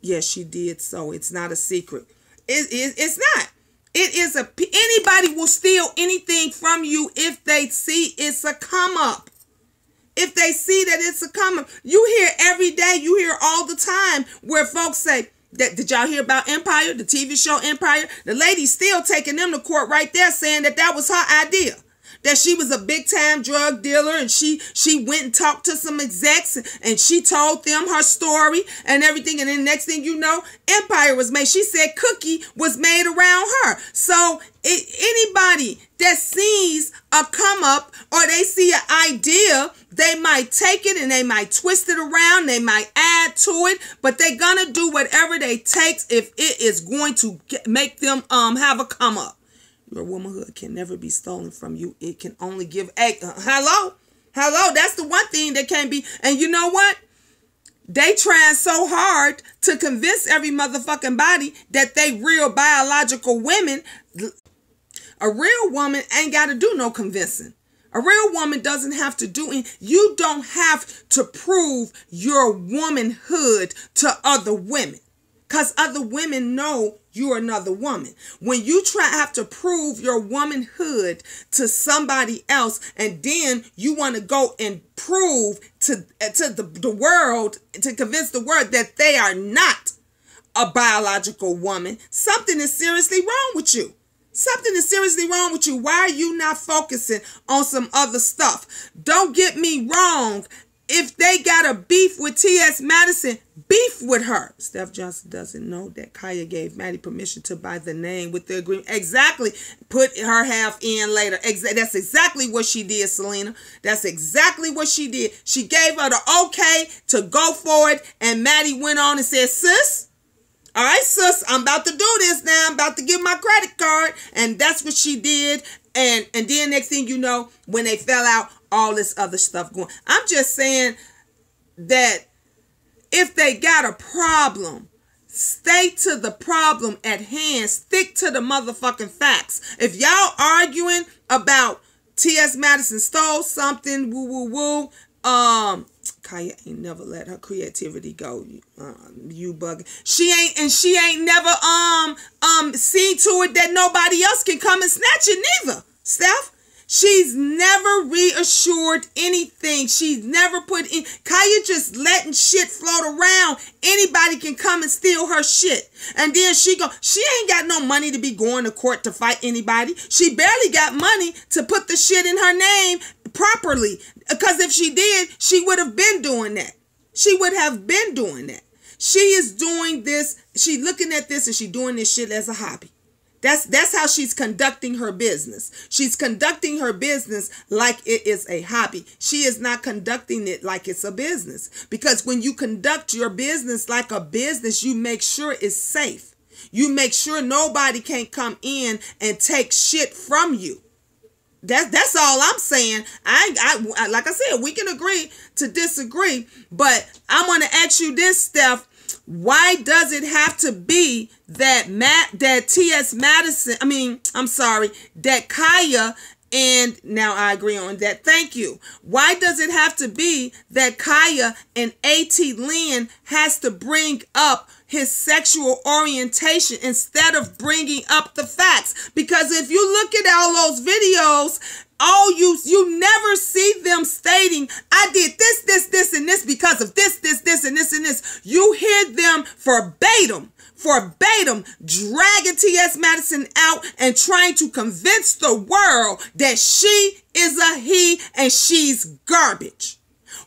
Yes, she did so. It's not a secret. It's not. It is anybody will steal anything from you if they see it's a come up. If they see that it's a come up. You hear every day, you hear all the time where folks say, did y'all hear about Empire, the TV show Empire? The lady's still taking them to court right there saying that was her idea. That she was a big time drug dealer and she went and talked to some execs and she told them her story and everything. And then next thing you know, Empire was made. She said Cookie was made around her. So anybody that sees a come up or they see an idea, they might take it and they might twist it around. They might add to it, but they're going to do whatever they takes if it is going to make them have a come up. Your womanhood can never be stolen from you. It can only give hello. That's the one thing that can't be. And you know what? They trying so hard to convince every motherfucking body that they real biological women. A real woman ain't got to do no convincing. A real woman doesn't have to do it. You don't have to prove your womanhood to other women. Because other women know you're another woman. When you have to prove your womanhood to somebody else, and then you want to go and prove to the world, to convince the world that they are not a biological woman, something is seriously wrong with you. Something is seriously wrong with you. Why are you not focusing on some other stuff? Don't get me wrong. If they got a beef with T.S. Madison, beef with her. Steph Johnson doesn't know that Kaya gave Maddie permission to buy the name with the agreement. Exactly. Put her half in later. That's exactly what she did, Selena. That's exactly what she did. She gave her the okay to go for it, and Maddie went on and said, sis, all right, sis, I'm about to do this now. I'm about to give my credit card. And that's what she did. And then next thing you know, when they fell out, all this other stuff going. I'm just saying that if they got a problem, stay to the problem at hand. Stick to the motherfucking facts. If y'all arguing about T.S. Madison stole something, woo, Kaya ain't never let her creativity go. You bugging. She ain't never seen to it that nobody else can come and snatch it neither, Steph. She's never reassured anything. She's never put in. Kaya just letting shit float around. Anybody can come and steal her shit. And then she ain't got no money to be going to court to fight anybody. She barely got money to put the shit in her name properly. Because if she did, she would have been doing that. She would have been doing that. She is doing this. She looking at this and she doing this shit as a hobby. That's how she's conducting her business. She's conducting her business like it is a hobby. She is not conducting it like it's a business. Because when you conduct your business like a business, you make sure it's safe. You make sure nobody can come in and take shit from you. That's all I'm saying. I like I said, we can agree to disagree, but I want to ask you this, Steph. Why does it have to be that T.S. Madison, that Kaya, and now I agree on that. Thank you. Why does it have to be that Kaya and A.T. Lynn has to bring up his sexual orientation instead of bringing up the facts? Because if you look at all those videos, you never see them stating, I did this, and this because of this, and this. You hear them verbatim, dragging T.S. Madison out and trying to convince the world that she is a he and she's garbage.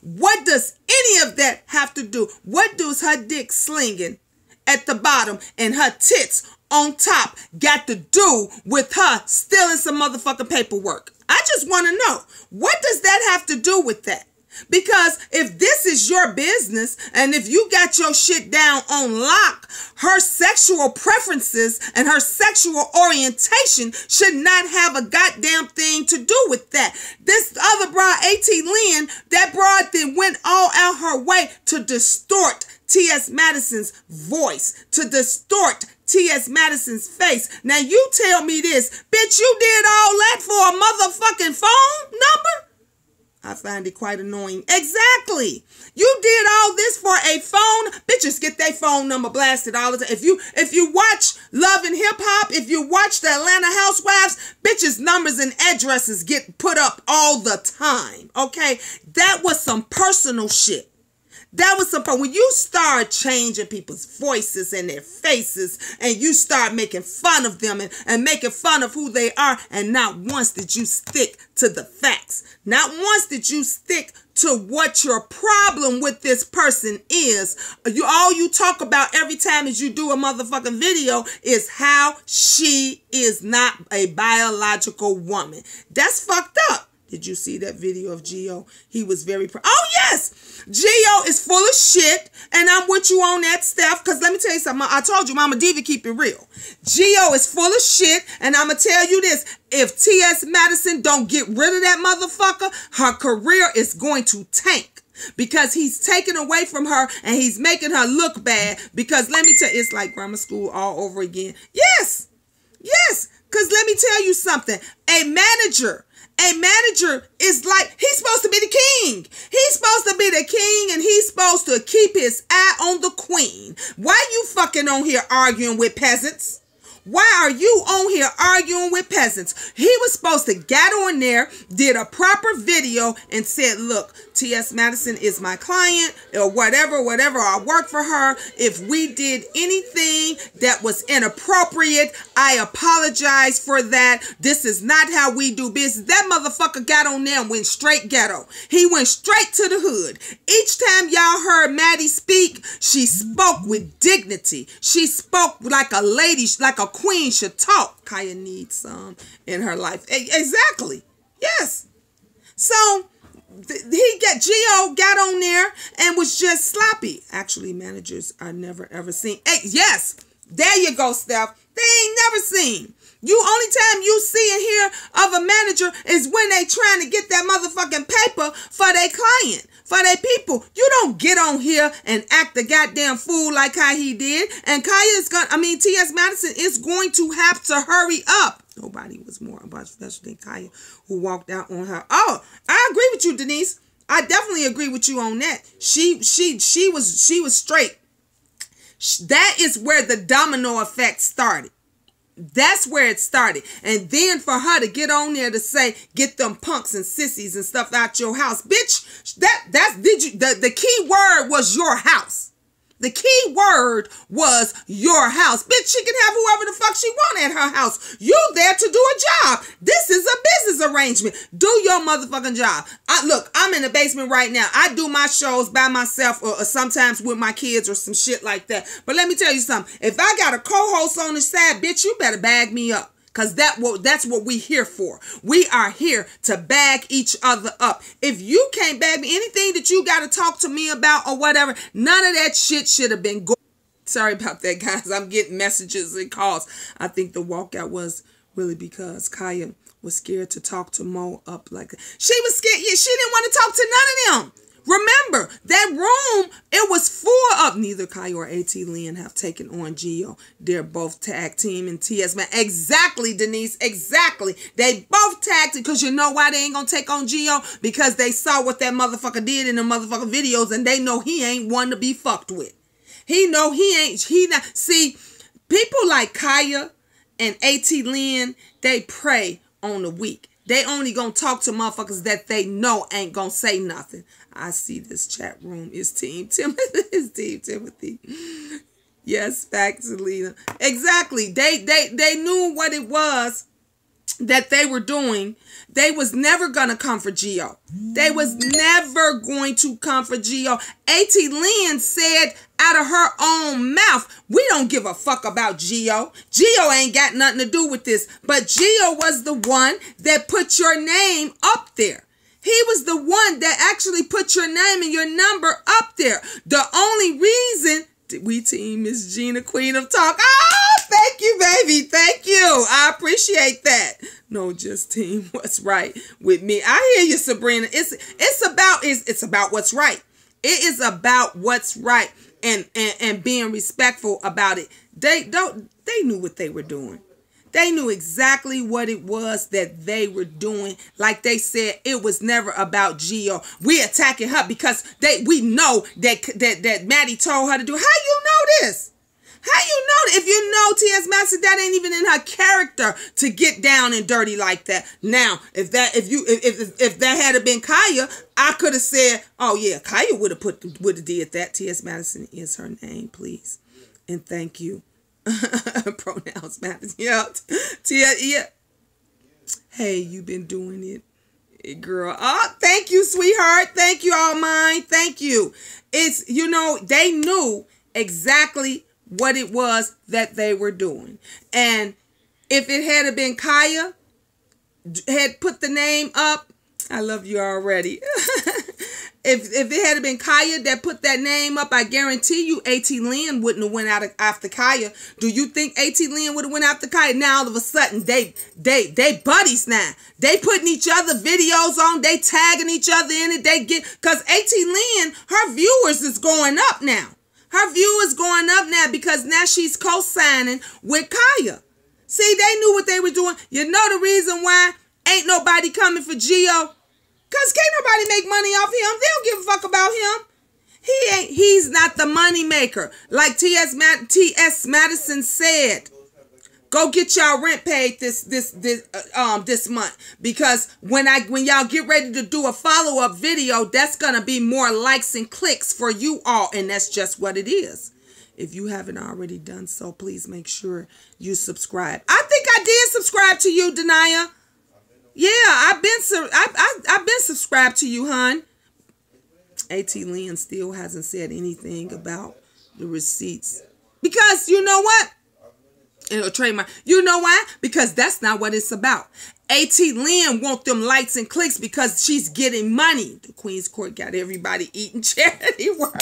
What does any of that have to do? What does her dick slinging at the bottom and her tits on top got to do with her stealing some motherfucking paperwork? I just want to know, what does that have to do with that? Because if this is your business and if you got your shit down on lock, her sexual preferences and her sexual orientation should not have a goddamn thing to do with that. This other broad, A.T. Lynn, that broad then went all out her way to distort T.S. Madison's voice, to distort T.S. Madison's face. Now you tell me this, bitch, you did all that for a motherfucking phone number? I find it quite annoying. Exactly. You did all this for a phone. Bitches get their phone number blasted all the time. If you watch Love and Hip Hop, if you watch the Atlanta Housewives, bitches' numbers and addresses get put up all the time. Okay? That was some personal shit. That was some, when you start changing people's voices and their faces, and you start making fun of them and making fun of who they are, and not once did you stick to the facts. Not once did you stick to what your problem with this person is. All you talk about every time as you do a motherfucking video is how she is not a biological woman. That's fucked up. Did you see that video of Gio? He was very oh, yes! Gio is full of shit, and I'm with you on that, Steph, because let me tell you something. I told you, Mama Diva, keep it real. Gio is full of shit, and I'm going to tell you this. If T.S. Madison don't get rid of that motherfucker, her career is going to tank. Because he's taking away from her, and he's making her look bad. Because let me tell you, it's like grammar school all over again. Yes! Yes! Because let me tell you something. A manager is like, he's supposed to be the king. He's supposed to be the king, and he's supposed to keep his eye on the queen. Why you fucking on here arguing with peasants? Why are you on here arguing with peasants? He was supposed to get on there, did a proper video, and said, look, T.S. Madison is my client, or whatever, I work for her. If we did anything that was inappropriate, I apologize for that. This is not how we do business. That motherfucker got on there and went straight ghetto. He went straight to the hood. Each time y'all heard Maddie speak, she spoke with dignity. She spoke like a lady, like a queen should talk. Kaya needs some in her life. Exactly. Yes. So Gio got on there and was just sloppy. Actually, managers are never ever seen. Hey, yes, there you go, Steph. They ain't never seen. Only time you see and hear of a manager is when they trying to get that motherfucking paper for their client, for their people. You don't get on here and act a goddamn fool like how he did. And T.S. Madison is going to have to hurry up. Nobody was more special than Kaya, who walked out on her. Oh, I agree with you, Denise. I definitely agree with you on that. She was straight. That is where the domino effect started. That's where it started. And then for her to get on there to say, get them punks and sissies and stuff out your house. Bitch, the key word was your house. The key word was your house. Bitch, she can have whoever the fuck she want at her house. You there to do a job. This is a business arrangement. Do your motherfucking job. Look, I'm in the basement right now. I do my shows by myself or sometimes with my kids or some shit like that. But let me tell you something. If I got a co-host on the side, bitch, you better bag me up. Because that's what we here for. We are here to bag each other up. If you can't bag me, anything that you got to talk to me about or whatever, none of that shit should have been going. Sorry about that, guys. I'm getting messages and calls. I think the walkout was really because Kaya was scared to talk to Mo up like that. She was scared. Yeah, she didn't want to talk to none of them. Remember, that room, it was full of neither Kaya or A.T. Lynn have taken on Gio. They're both tag team and T.S. Man. Exactly, Denise. Exactly. They both tagged because you know why they ain't gonna take on Gio? Because they saw what that motherfucker did in the motherfucking videos and they know he ain't one to be fucked with. He know he not. See, people like Kaya and A.T. Lynn, they prey on the weak. They only gonna talk to motherfuckers that they know ain't gonna say nothing. I see this chat room is Team Timothy. It's Team Timothy. Yes, facts, Alina. Exactly. They knew what it was that they were doing. They was never gonna come for Gio. They was never going to come for Gio. A.T. Lynn said out of her own mouth, we don't give a fuck about Gio. Gio ain't got nothing to do with this. But Gio was the one that put your name up there. He was the one that actually put your name and your number up there. The only reason we team Miss Gina, Queen of Talk. Oh, thank you, baby. Thank you. I appreciate that. No, just team what's right with me. I hear you, Sabrina. It's about what's right. It is about what's right and being respectful about it. They knew what they were doing. They knew exactly what it was that they were doing. Like they said, it was never about Gio. We attacking her because we know that Maddie told her to do. How you know this? How you know? If you know T.S. Madison, that ain't even in her character to get down and dirty like that. Now, if that had been Kaya, I could have said, "Oh yeah, Kaya would have did that." T.S. Madison is her name, please, and thank you. Pronouns Madison. Yeah. Yeah. Hey, you been doing it, girl. Oh, thank you, sweetheart. Thank you, all mine. Thank you. It's they knew exactly what it was that they were doing. And if it had been Kaya, had put the name up, I love you already. If it had been Kaya that put that name up, I guarantee you A.T. Lynn wouldn't have went out after Kaya. Do you think A.T. Lynn would have went after Kaya? Now all of a sudden they buddies now. They putting each other videos on. They tagging each other in it. Because A.T. Lynn, her viewers is going up now. Her viewers going up now because now she's co-signing with Kaya. See, they knew what they were doing. You know the reason why ain't nobody coming for Gio? Because can't nobody make money off him. They don't give a fuck about him. He's not the money maker. Like T.S. Madison said, go get y'all rent paid this month. Because when y'all get ready to do a follow-up video, that's gonna be more likes and clicks for you all. And that's just what it is. If you haven't already done so, please make sure you subscribe. I think I did subscribe to you, Denia. Yeah, I've been subscribed to you, hon. A.T. Lynn still hasn't said anything about the receipts. Because you know what? It'll trademark. You know why? Because that's not what it's about. A.T. Lynn want them likes and clicks because she's getting money. The Queen's Court got everybody eating charity work.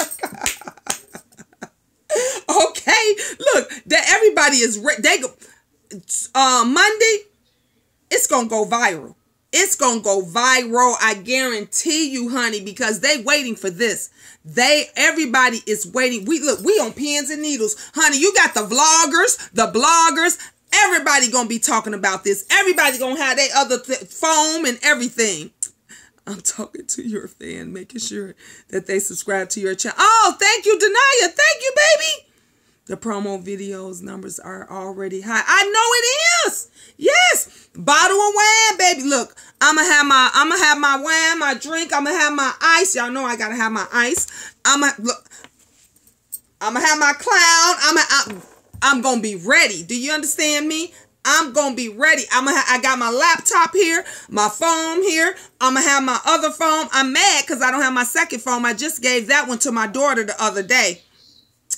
Okay, look, that everybody is Monday. It's going to go viral. It's going to go viral. I guarantee you, honey, because they waiting for this. Everybody is waiting. We on pins and needles. Honey, you got the vloggers, the bloggers. Everybody going to be talking about this. Everybody going to have their other foam and everything. I'm talking to your fan, making sure that they subscribe to your channel. Oh, thank you, Denia. Thank you, baby. The promo videos numbers are already high. I know it is. Yes. Bottle of wine, baby. Look, I'ma have my wine, my drink. I'ma have my ice. Y'all know I gotta have my ice. I'ma have my clown. I'm gonna be ready. Do you understand me? I'm gonna be ready. I got my laptop here, my phone here. I'ma have my other phone. I'm mad because I don't have my second phone. I just gave that one to my daughter the other day.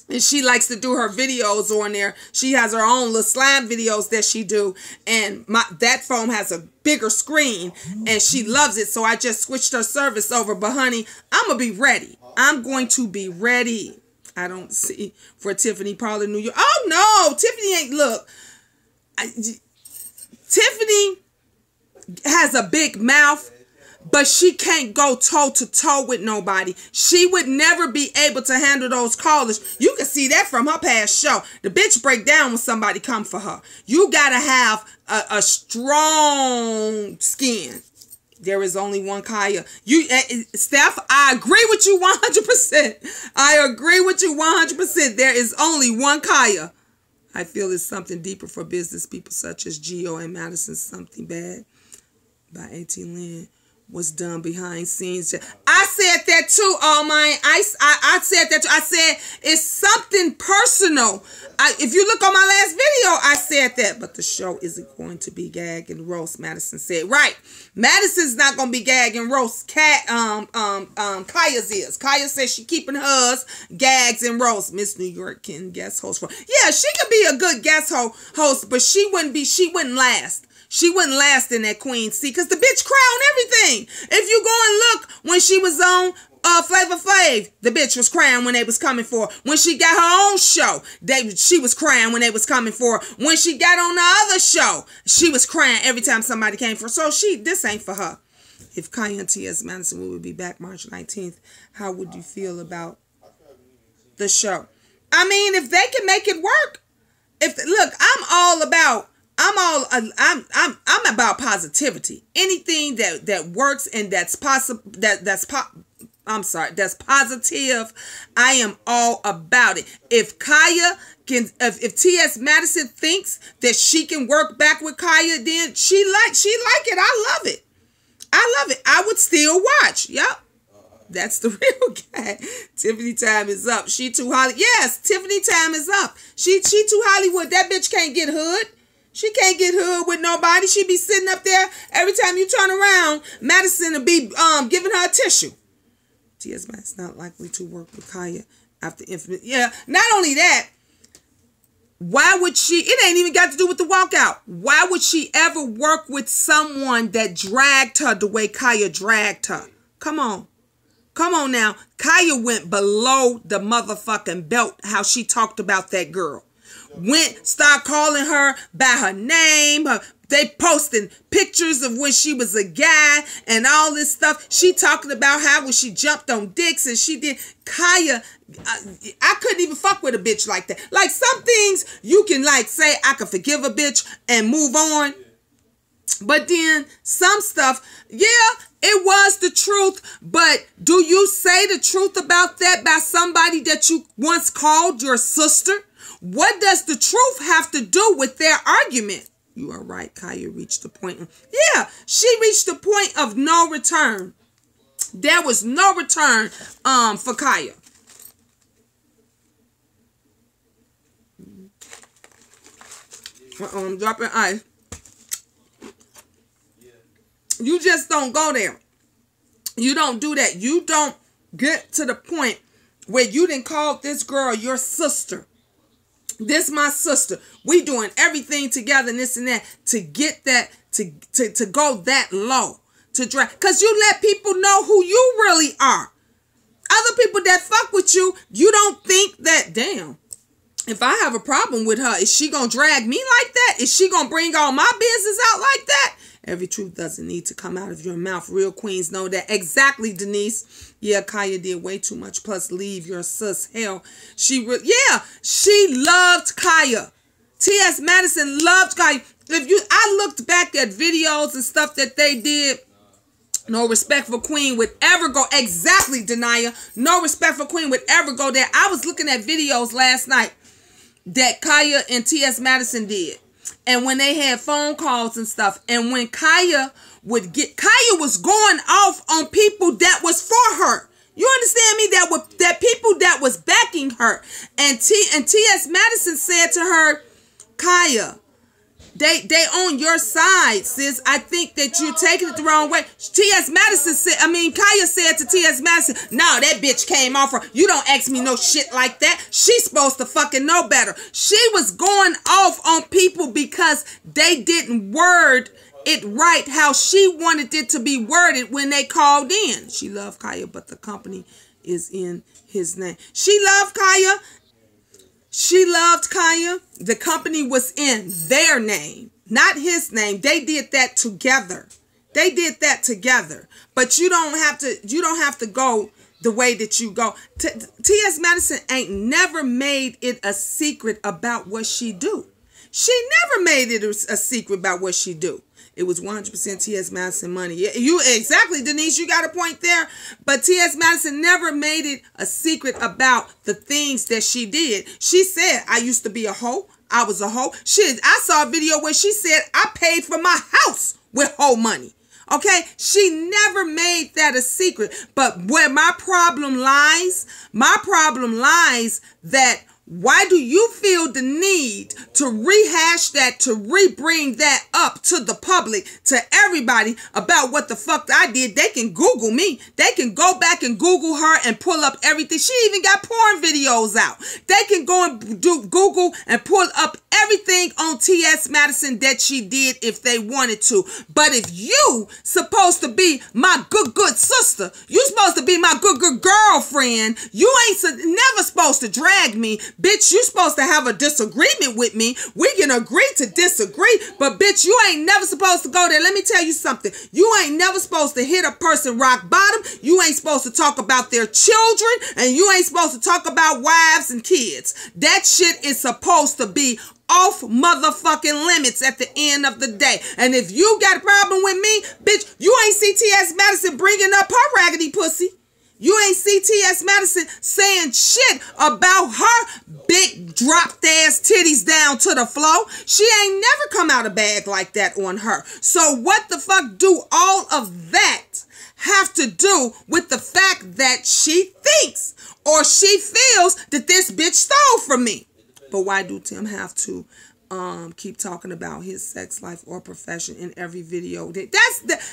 And she likes to do her videos on there. She has her own little slime videos that she do. And that phone has a bigger screen. And she loves it. So I just switched her service over. But honey, I'm going to be ready. I'm going to be ready. I don't see for Tiffany Parlor, New York. Oh, no. Tiffany ain't, look. Tiffany has a big mouth. But she can't go toe-to-toe with nobody. She would never be able to handle those callers. You can see that from her past show. The bitch break down when somebody come for her. You got to have a strong skin. There is only one Kaya. Steph, I agree with you 100%. I agree with you 100%. There is only one Kaya. I feel it's something deeper for business people such as Gio and Madison. Something bad by A.T. Lynn was done behind scenes. I said that too, all mine. I said that too. I said it's something personal. If you look on my last video, I said that. But the show isn't going to be gag and roast, Madison said. Right. Madison's not going to be gag and roast. Kaya's is. Kaya says she keeping hers gags and roast. Miss New York can guest host for. Yeah, she could be a good guest host, but she wouldn't last. She wouldn't last in that queen seat because the bitch cried on everything. If you go and look when she was on Flavor Flav, the bitch was crying when they was coming for her. When she got her own show, she was crying when they was coming for her. When she got on the other show, she was crying every time somebody came for her. So this ain't for her. If Kaya and T.S. Madison would be back March 19th, how would you feel about the show? I mean, if they can make it work. Look, I'm all about I'm about positivity. Anything that works and that's possible, that's positive, I am all about it. If Kaya can, if T.S. Madison thinks that she can work back with Kaya, then she like it. I love it. I would still watch. Yep. That's the real guy. Tiffany time is up. She too Hollywood. Yes, Tiffany time is up. She too Hollywood. That bitch can't get hood. She can't get hood with nobody. She be sitting up there every time you turn around. Madison will be giving her a tissue. T.S. Madison's not likely to work with Kaya after Infinite. Yeah, not only that, why would she, it ain't even got to do with the walkout. Why would she ever work with someone that dragged her the way Kaya dragged her? Come on. Come on now. Kaya went below the motherfucking belt how she talked about that girl. Start calling her by her name. They posting pictures of when she was a guy and all this stuff. She talking about how when she jumped on dicks and she did. Kaya, I couldn't even fuck with a bitch like that. Like some things you can like say I can forgive a bitch and move on. But then some stuff, yeah, it was the truth. But do you say the truth about that by somebody that you once called your sister? What does the truth have to do with their argument? You are right. Kaya reached the point. Yeah, she reached the point of no return. There was no return for Kaya. I'm dropping ice. You just don't go there. You don't do that. You don't get to the point where you didn't call this girl your sister. This my sister. We doing everything together and this and that to get that, to go that low. To drag. Because you let people know who you really are. Other people that fuck with you, you don't think that, damn, if I have a problem with her, is she going to drag me like that? Is she going to bring all my business out like that? Every truth doesn't need to come out of your mouth. Real queens know that. Exactly, Denise. Yeah, Kaya did way too much. Plus, leave your sis. Hell, she loved Kaya. T.S. Madison loved Kaya. I looked back at videos and stuff that they did. No Respect for Queen would ever go. Exactly, Denia. No Respect for Queen would ever go there. I was looking at videos last night that Kaya and T.S. Madison did. And when they had phone calls and stuff, and when Kaya was going off on people that was for her. You understand me? That people that was backing her. And T.S. Madison said to her, Kaya, they on your side, sis. I think that you're taking it the wrong way. Kaya said to T.S. Madison, no, that bitch came off her. You don't ask me no shit like that. She's supposed to fucking know better. She was going off on people because they didn't word it right how she wanted it to be worded when they called in. She loved Kaya, but the company is in his name. She loved Kaya. She loved Kaya. The company was in their name, not his name. They did that together. They did that together. But you don't have to go the way that you go. T.S. Madison ain't never made it a secret about what she do. She never made it a secret about what she do. It was 100% T.S. Madison money. You exactly, Denise, you got a point there. But T.S. Madison never made it a secret about the things that she did. She said, I used to be a hoe. I was a hoe. Shit, I saw a video where she said, I paid for my house with hoe money. Okay? She never made that a secret. But where my problem lies that why do you feel the need to rehash that, to re-bring that up to the public, to everybody about what the fuck I did? They can Google me. They can go back and Google her and pull up everything. She even got porn videos out. They can go and do Google and pull up everything on T.S. Madison that she did if they wanted to. But if you supposed to be my good sister, you supposed to be my good girlfriend, you ain't never supposed to drag me. Bitch, you supposed to have a disagreement with me. We can agree to disagree, but bitch, you ain't never supposed to go there. Let me tell you something. You ain't never supposed to hit a person rock bottom. You ain't supposed to talk about their children, and you ain't supposed to talk about wives and kids. That shit is supposed to be off motherfucking limits at the end of the day. And if you got a problem with me, bitch, you ain't see T.S. Madison bringing up her raggedy pussy. You ain't see T.S. Madison saying shit about her big dropped ass titties down to the floor. She ain't never come out a bag like that on her. So what the fuck do all of that have to do with the fact that she thinks or she feels that this bitch stole from me? But why do Tim have to keep talking about his sex life or profession in every video? He can do whatever,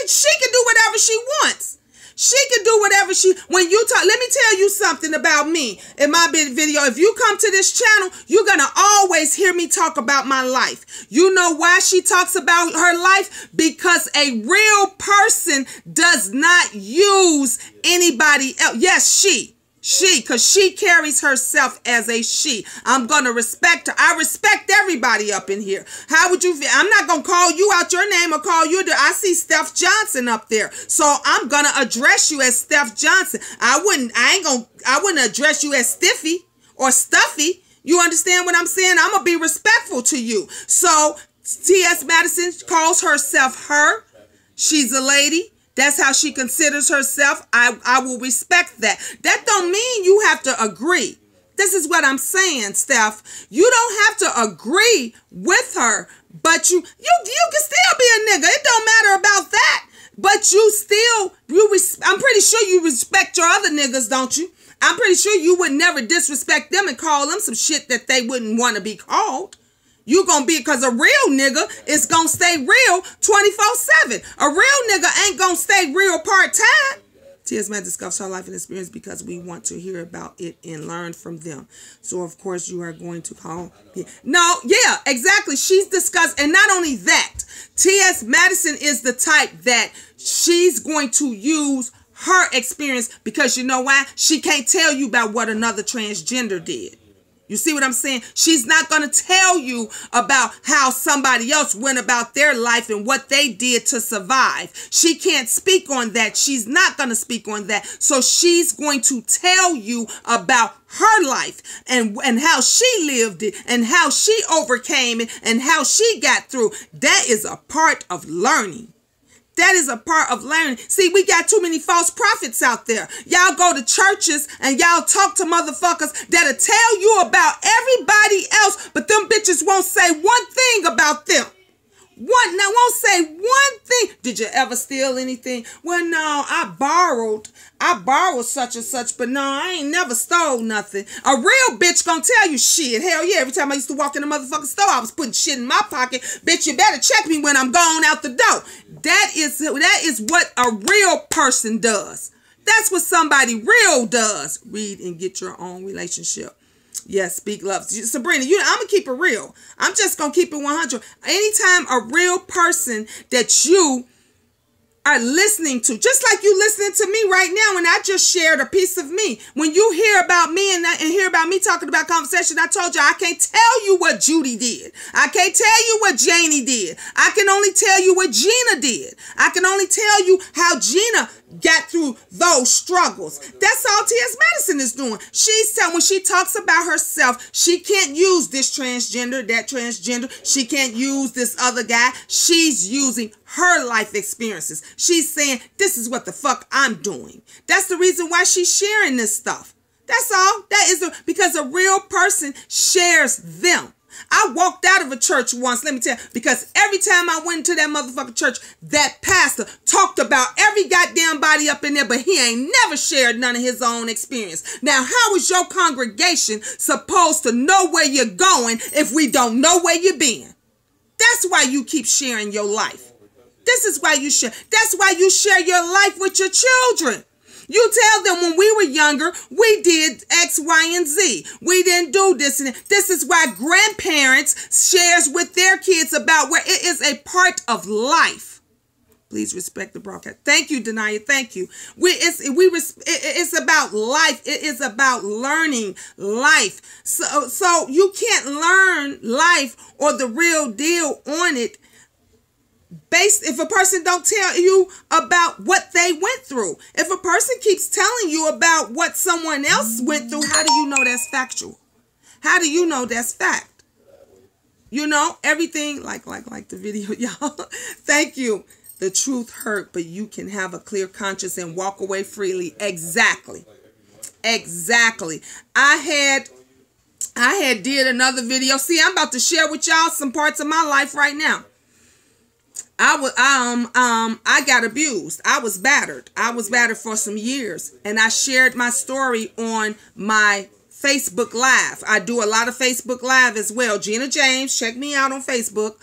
she can do whatever she wants. She can do whatever when you talk, let me tell you something about me in my video. If you come to this channel, you're going to always hear me talk about my life. You know why she talks about her life? Because a real person does not use anybody else. Yes, because she carries herself as a she. I'm going to respect her. I respect everybody up in here. How would you feel? I'm not going to call you out your name or call you. I see Steph Johnson up there. So I'm going to address you as Steph Johnson. I wouldn't address you as Stiffy or Stuffy. You understand what I'm saying? I'm going to be respectful to you. So T.S. Madison calls herself her. She's a lady. That's how she considers herself. I will respect that. That don't mean you have to agree. This is what I'm saying, Steph. You don't have to agree with her, but you can still be a nigga. It don't matter about that. But I'm pretty sure you respect your other niggas, don't you? I'm pretty sure you would never disrespect them and call them some shit that they wouldn't want to be called. You gonna be, because a real nigga is gonna stay real 24/7. A real nigga ain't gonna stay real part-time. T.S. Madison discussed her life and experience because we want to hear about it and learn from them. So, of course, you are going to call. No, yeah, exactly. She's discussed. And not only that, T.S. Madison is the type that she's going to use her experience, because you know why? She can't tell you about what another transgender did. You see what I'm saying? She's not going to tell you about how somebody else went about their life and what they did to survive. She can't speak on that. She's not going to speak on that. So she's going to tell you about her life and how she lived it and how she overcame it and how she got through. That is a part of learning. That is a part of learning. See, we got too many false prophets out there. Y'all go to churches and y'all talk to motherfuckers that'll tell you about everybody else, but them bitches won't say one thing about them. Won't say one thing. Did you ever steal anything? Well, no, I borrowed such and such, but no, I ain't never stole nothing. A real bitch gonna tell you shit. Hell yeah, every time I used to walk in the motherfucking store, I was putting shit in my pocket. Bitch, you better check me when I'm going out the door. That is what a real person does. That's what somebody real does. Read and get your own relationship. Yes, speak love. Sabrina, I'm going to keep it real. I'm just going to keep it 100. Anytime a real person that you are listening to, just like you listening to me right now, and I just shared a piece of me. When you hear about me and hear about me talking about conversation, I told you I can't tell you what Judy did. I can't tell you what Janie did. I can only tell you what Gina did. I can only tell you how Gina got through those struggles. That's all T.S. Madison is doing. When she talks about herself, she can't use this transgender, that transgender. She can't use this other guy. She's using her life experiences. She's saying, this is what the fuck I'm doing. That's the reason why she's sharing this stuff. That's all. Because a real person shares them. I walked out of a church once, let me tell you, because every time I went to that motherfucking church, that pastor talked about every goddamn body up in there, but he ain't never shared none of his own experience. Now, how is your congregation supposed to know where you're going if we don't know where you've been? That's why you keep sharing your life. This is why you share. That's why you share your life with your children. You tell them when we were younger, we did X, Y, and Z. We didn't do this and that. This is why grandparents shares with their kids about where it is a part of life. Please respect the broadcast. Thank you, Denaya. Thank you. It's about life. It is about learning life. So you can't learn life or the real deal on it if a person don't tell you about what they went through. If a person keeps telling you about what someone else went through, how do you know that's factual? How do you know that's fact? You know, everything like the video, y'all. Thank you. The truth hurt, but you can have a clear conscience and walk away freely. Exactly. Exactly. I had did another video. See, I'm about to share with y'all some parts of my life right now. I got abused. I was battered. I was battered for some years, and I shared my story on my Facebook Live. I do a lot of Facebook Live as well. Gina James, check me out on Facebook.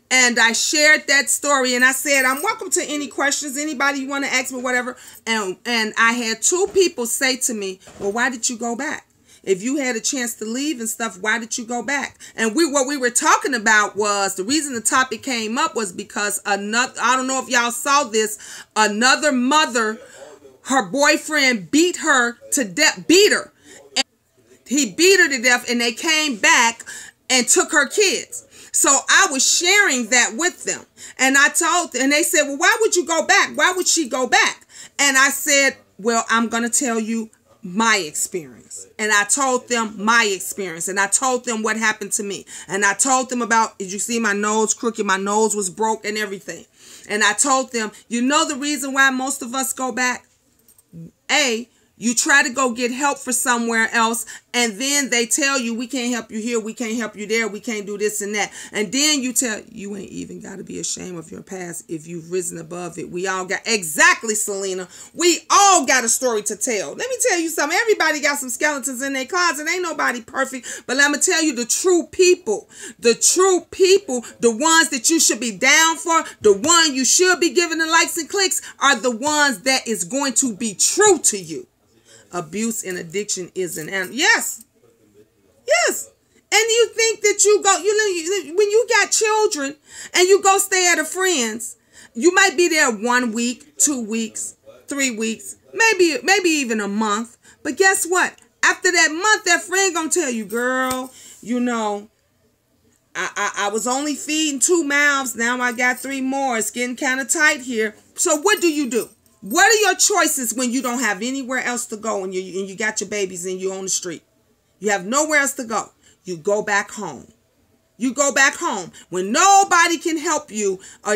And I shared that story, and I said, I'm welcome to any questions, anybody you want to ask me, whatever. And I had 2 people say to me, well, why did you go back? If you had a chance to leave and stuff, why did you go back? And what we were talking about was, the reason the topic came up was because another, I don't know if y'all saw this, another mother, her boyfriend beat her to death, and he beat her to death, and they came back and took her kids. So I was sharing that with them, and and they said, well, why would you go back? Why would she go back? And I said, well, I'm going to tell you my experience. And I told them my experience, and I told them what happened to me. And I told them about, did you see my nose crooked? My nose was broke and everything. And I told them, you know the reason why most of us go back? You try to go get help for somewhere else, and then they tell you, we can't help you here, we can't help you there, we can't do this and that. And then you tell, you ain't even got to be ashamed of your past if you've risen above it. We all got, exactly, Selena, we all got a story to tell. Let me tell you something. Everybody got some skeletons in their closet. Ain't nobody perfect, but let me tell you, the true people, the ones that you should be down for, the one you should be giving the likes and clicks, are the ones that is going to be true to you. Abuse and addiction is an animal. Yes. Yes. And you think that you go, when you got children and you go stay at a friend's, you might be there 1 week, 2 weeks, 3 weeks, maybe even a month. But guess what? After that month, that friend gonna tell you, girl, you know, I was only feeding 2 mouths. Now I got 3 more. It's getting kind of tight here. So what do? What are your choices when you don't have anywhere else to go and you got your babies and you're on the street? You have nowhere else to go. You go back home. You go back home when nobody can help you, or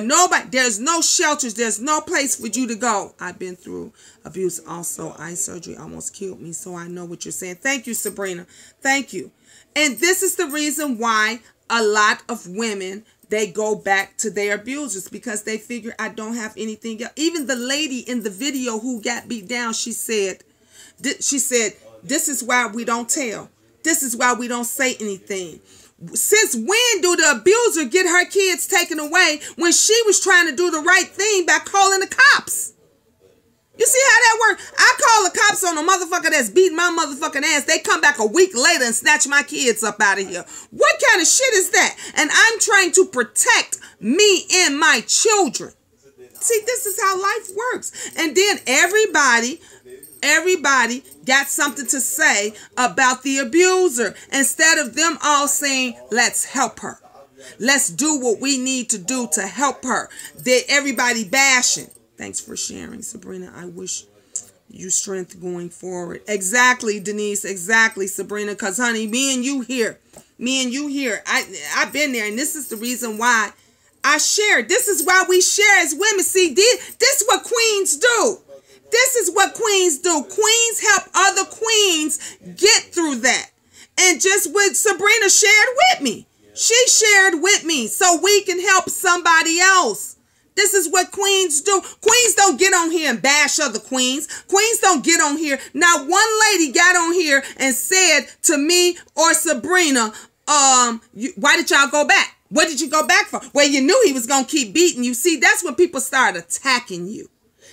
there's no shelters, there's no place for you to go. I've been through abuse also. Eye surgery almost killed me, so I know what you're saying. Thank you, Sabrina. Thank you. And this is the reason why a lot of women, they go back to their abusers, because they figure, I don't have anything else. Even the lady in the video who got beat down, she said, this is why we don't tell. This is why we don't say anything. Since when do the abuser get her kids taken away when she was trying to do the right thing by calling the cops? You see how that works? I call the cops on a motherfucker that's beating my motherfucking ass. They come back a week later and snatch my kids up out of here. What kind of shit is that? And I'm trying to protect me and my children. See, this is how life works. And then everybody got something to say about the abuser, instead of them all saying, let's help her. Let's do what we need to do to help her. Everybody bashing. Thanks for sharing, Sabrina. I wish you strength going forward. Exactly, Denise. Exactly, Sabrina. Because, honey, me and you here. I've been there, and this is the reason why I share. This is why we share as women. See, this is what queens do. This is what queens do. Queens help other queens get through that. And just what Sabrina shared with me. She shared with me so we can help somebody else. This is what queens do. Queens don't get on here and bash other queens. Queens don't get on here. Now, one lady got on here and said to me or Sabrina, why did y'all go back? What did you go back for? Well, you knew he was going to keep beating you. See, that's when people start attacking you.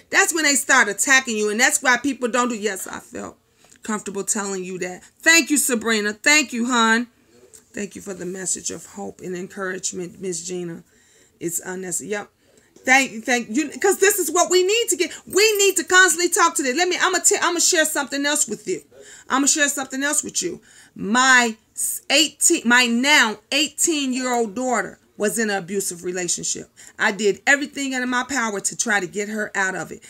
That's when they start attacking you. And that's why people don't do. Yes, I felt comfortable telling you that. Thank you, Sabrina. Thank you, hon. Thank you for the message of hope and encouragement, Miss Gina. It's unnecessary. Yep. Thank you, because this is what we need to get. We need to constantly talk to them. I'm gonna share something else with you. I'm gonna share something else with you. My now 18-year-old daughter was in an abusive relationship. I did everything in my power to try to get her out of it.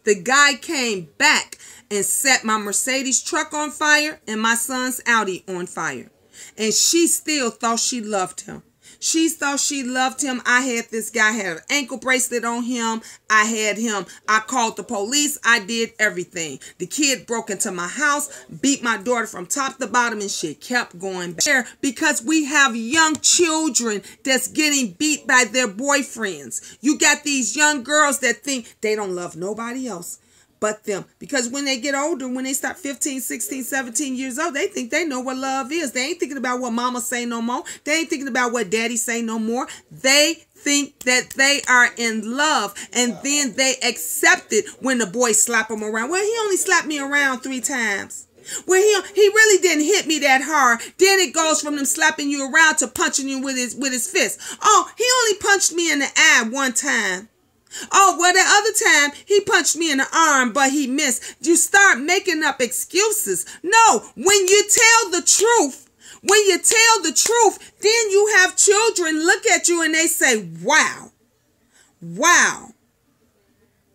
The guy came back and set my Mercedes truck on fire and my son's Audi on fire. And she still thought she loved him. She thought she loved him. I had this guy, had an ankle bracelet on him. I had him. I called the police. I did everything. The kid broke into my house, beat my daughter from top to bottom, and shit kept going back there because we have young children that's getting beat by their boyfriends. You got these young girls that think they don't love nobody else but them. Because when they get older, when they start 15, 16, 17 years old, they think they know what love is. They ain't thinking about what mama say no more. They ain't thinking about what daddy say no more. They think that they are in love, and then they accept it when the boy slap them around. Well, he only slapped me around 3 times. Well, he really didn't hit me that hard. Then it goes from them slapping you around to punching you with his fist. Oh, he only punched me in the eye 1 time. Oh, well, the other time he punched me in the arm, but he missed. You start making up excuses. No, when you tell the truth, then you have children look at you and they say, wow, wow.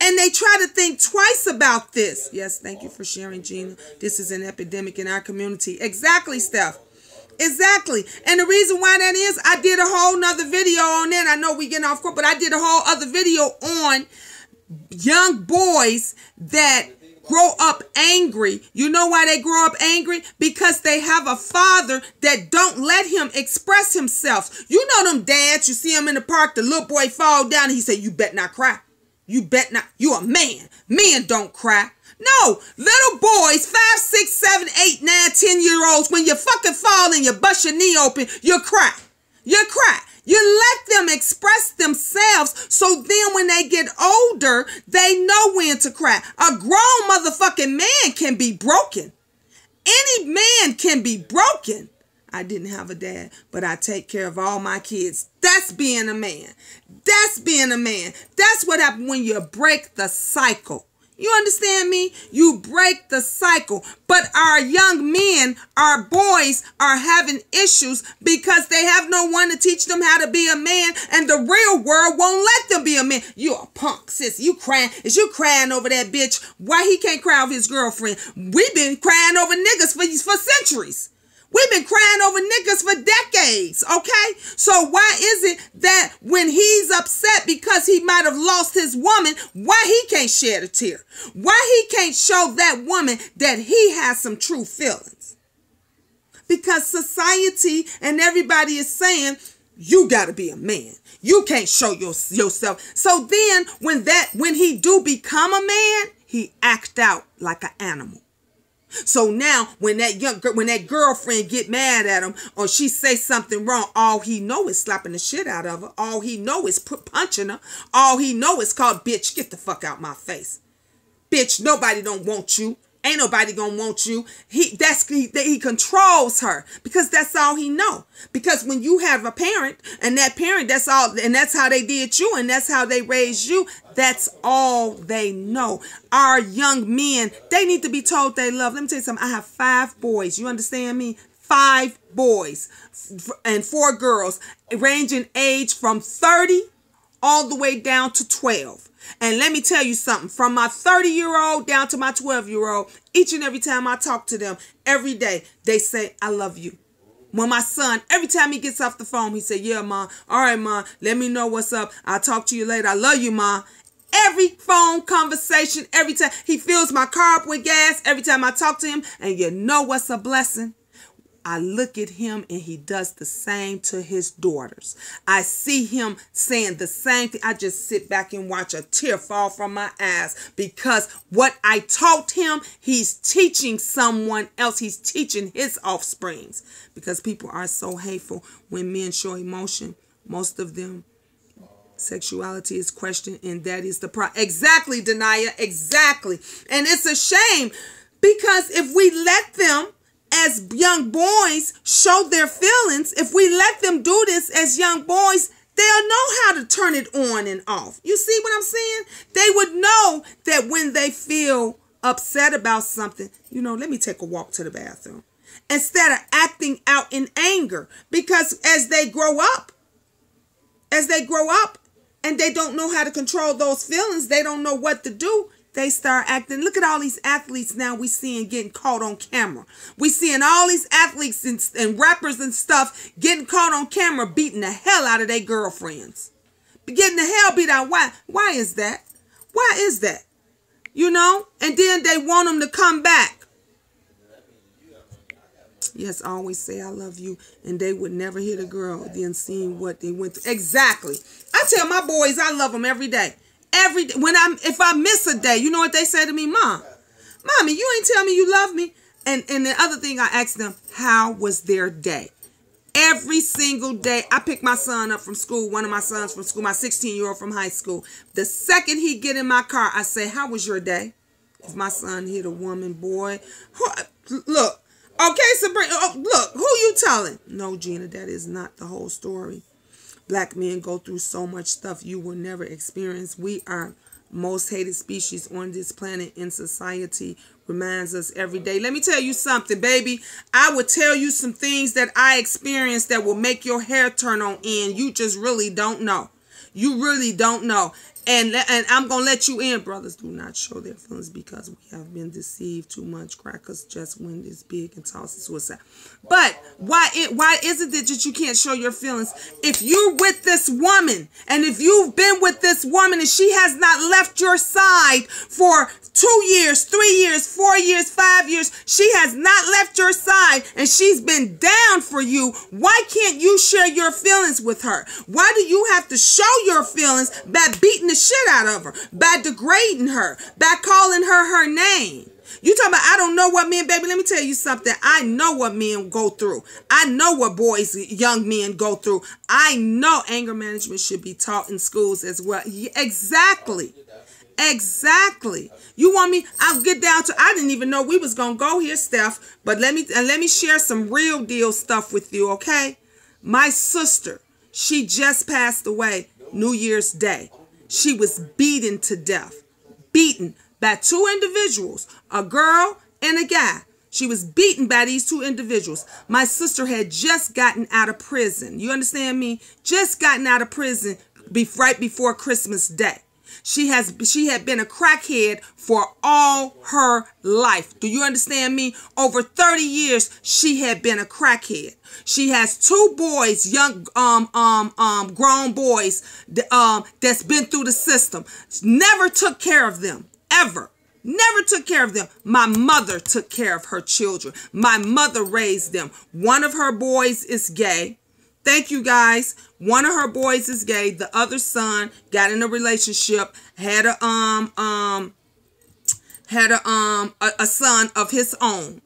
And they try to think twice about this. Yes, thank you for sharing, Gina. This is an epidemic in our community. Exactly, Steph. Exactly. And the reason why that is, I did a whole nother video on that. I know we getting off course, but I did a whole other video on young boys that grow up angry. You know why they grow up angry? Because they have a father that don't let him express himself. You know them dads, you see him in the park, the little boy fall down and he say, you bet not cry. You bet not. You a man. Men don't cry. No, little boys, 5, 6, 7, 8, 9, 10-year-olds, when you fucking fall and you bust your knee open, you cry. You cry. You let them express themselves so then when they get older, they know when to cry. A grown motherfucking man can be broken. Any man can be broken. I didn't have a dad, but I take care of all my kids. That's being a man. That's being a man. That's what happens when you break the cycle. You understand me? You break the cycle. But our young men, our boys are having issues because they have no one to teach them how to be a man, and the real world won't let them be a man. You a punk, sis. You crying. Is you crying over that bitch? Why he can't cry over his girlfriend? We've been crying over niggas for centuries. We've been crying over niggas for decades, okay? So why is it that when he's upset because he might have lost his woman, why he can't shed a tear? Why he can't show that woman that he has some true feelings? Because society and everybody is saying, you got to be a man. You can't show yourself. So then when he do become a man, he act out like an animal. So now when that girlfriend get mad at him or she say something wrong, all he know is slapping the shit out of her. All he know is punching her. All he know is called, bitch, get the fuck out my face. Bitch, nobody don't want you. Ain't nobody gonna want you. He controls her because that's all he know. Because when you have a parent and that parent, that's all, and that's how they did you and that's how they raised you, that's all they know. Our young men, they need to be told they love. Let me tell you something. I have 5 boys. You understand me? 5 boys and 4 girls, ranging age from 30 all the way down to 12. And let me tell you something, from my 30-year-old down to my 12-year-old, each and every time I talk to them, every day, they say, I love you. When my son, every time he gets off the phone, he say, yeah, Ma. All right, Ma. Let me know what's up. I'll talk to you later. I love you, Ma. Every phone conversation, every time he fills my car up with gas, every time I talk to him, and you know what's a blessing? I look at him and he does the same to his daughters. I see him saying the same thing. I just sit back and watch a tear fall from my eyes because what I taught him, he's teaching someone else. He's teaching his offsprings because people are so hateful when men show emotion. Most of them, sexuality is questioned, and that is the problem. Exactly, Denia. Exactly. And it's a shame because if we let them, as young boys, show their feelings, if we let them do this as young boys, they'll know how to turn it on and off. You see what I'm saying? They would know that when they feel upset about something, you know, let me take a walk to the bathroom, instead of acting out in anger. Because as they grow up and they don't know how to control those feelings, they don't know what to do, they start acting. Look at all these athletes now we seeing getting caught on camera. We seeing all these athletes and rappers and stuff getting caught on camera beating the hell out of their girlfriends. Getting the hell beat out. Why? Why is that? Why is that? You know? And then they want them to come back. Yes, I always say I love you, and they would never hit a girl then seeing what they went through. Exactly. I tell my boys I love them every day. Every day. If I miss a day, you know what they say to me? Mommy, you ain't tell me you love me. And the other thing I ask them, how was their day? Every single day, I pick my son up from school, one of my sons from school, my 16-year-old from high school. The second he get in my car, I say, how was your day? If my son hit a woman, boy, look. Okay, Sabrina, look, who you telling? No, Gina, that is not the whole story. Black men go through so much stuff you will never experience. We are most hated species on this planet in society. Reminds us every day. Let me tell you something, baby. I will tell you some things that I experienced that will make your hair turn on end. You just really don't know. You really don't know. And I'm going to let you in. Brothers do not show their feelings because we have been deceived too much. Crackers just win this big and toss it suicide. But why isn't it that you can't show your feelings? If you're with this woman, and if you've been with this woman and she has not left your side for 2 years, 3 years, 4 years, 5 years, she has not left your side and she's been down for you, why can't you share your feelings with her? Why do you have to show your feelings by beating the shit out of her, by degrading her, by calling her name? You talking about, I don't know what men, baby, let me tell you something. I know what men go through. I know what boys, young men go through. I know anger management should be taught in schools as well. Yeah, exactly. Exactly. You want me? I'll get down to, I didn't even know we was going to go here, Steph, but let me share some real deal stuff with you, okay? My sister, she just passed away New Year's Day. She was beaten to death. Beaten by 2 individuals, a girl and a guy. She was beaten by these 2 individuals. My sister had just gotten out of prison. You understand me? Just gotten out of prison right before Christmas Day. She had been a crackhead for all her life. Do you understand me? Over 30 years, she had been a crackhead. She has 2 boys, young, grown boys, that's been through the system. Never took care of them, ever. Never took care of them. My mother took care of her children. My mother raised them. One of her boys is gay. Thank you, guys. One of her boys is gay. The other son got in a relationship, had a son of his own.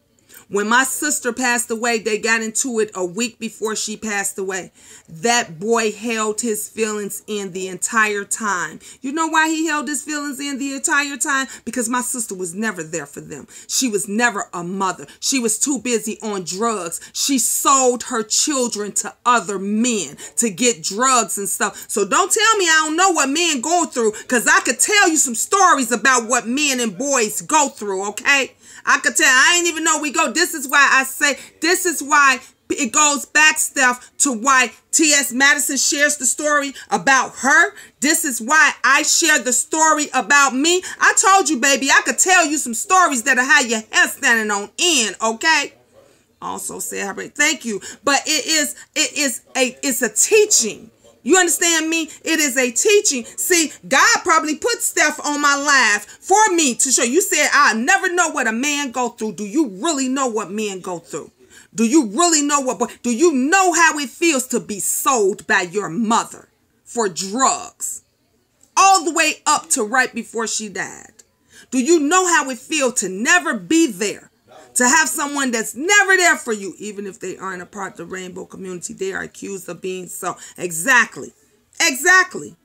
When my sister passed away, they got into it a week before she passed away. That boy held his feelings in the entire time. You know why he held his feelings in the entire time? Because my sister was never there for them. She was never a mother. She was too busy on drugs. She sold her children to other men to get drugs and stuff. So don't tell me I don't know what men go through, because I could tell you some stories about what men and boys go through, okay? I could tell. I ain't even know we go. This is why I say, this is why it goes back, Steph, to why T.S. Madison shares the story about her. This is why I share the story about me. I told you, baby, I could tell you some stories that'll have your hair standing on end, okay? Also said, thank you. But it's a teaching. You understand me? It is a teaching. See, God probably put Steph on my life for me to show. You said, I never know what a man go through. Do you really know what men go through? Do you really know do you know how it feels to be sold by your mother for drugs? All the way up to right before she died. Do you know how it feels to never be there? To have someone that's never there for you, even if they aren't a part of the rainbow community, they are accused of being so. Exactly. Exactly.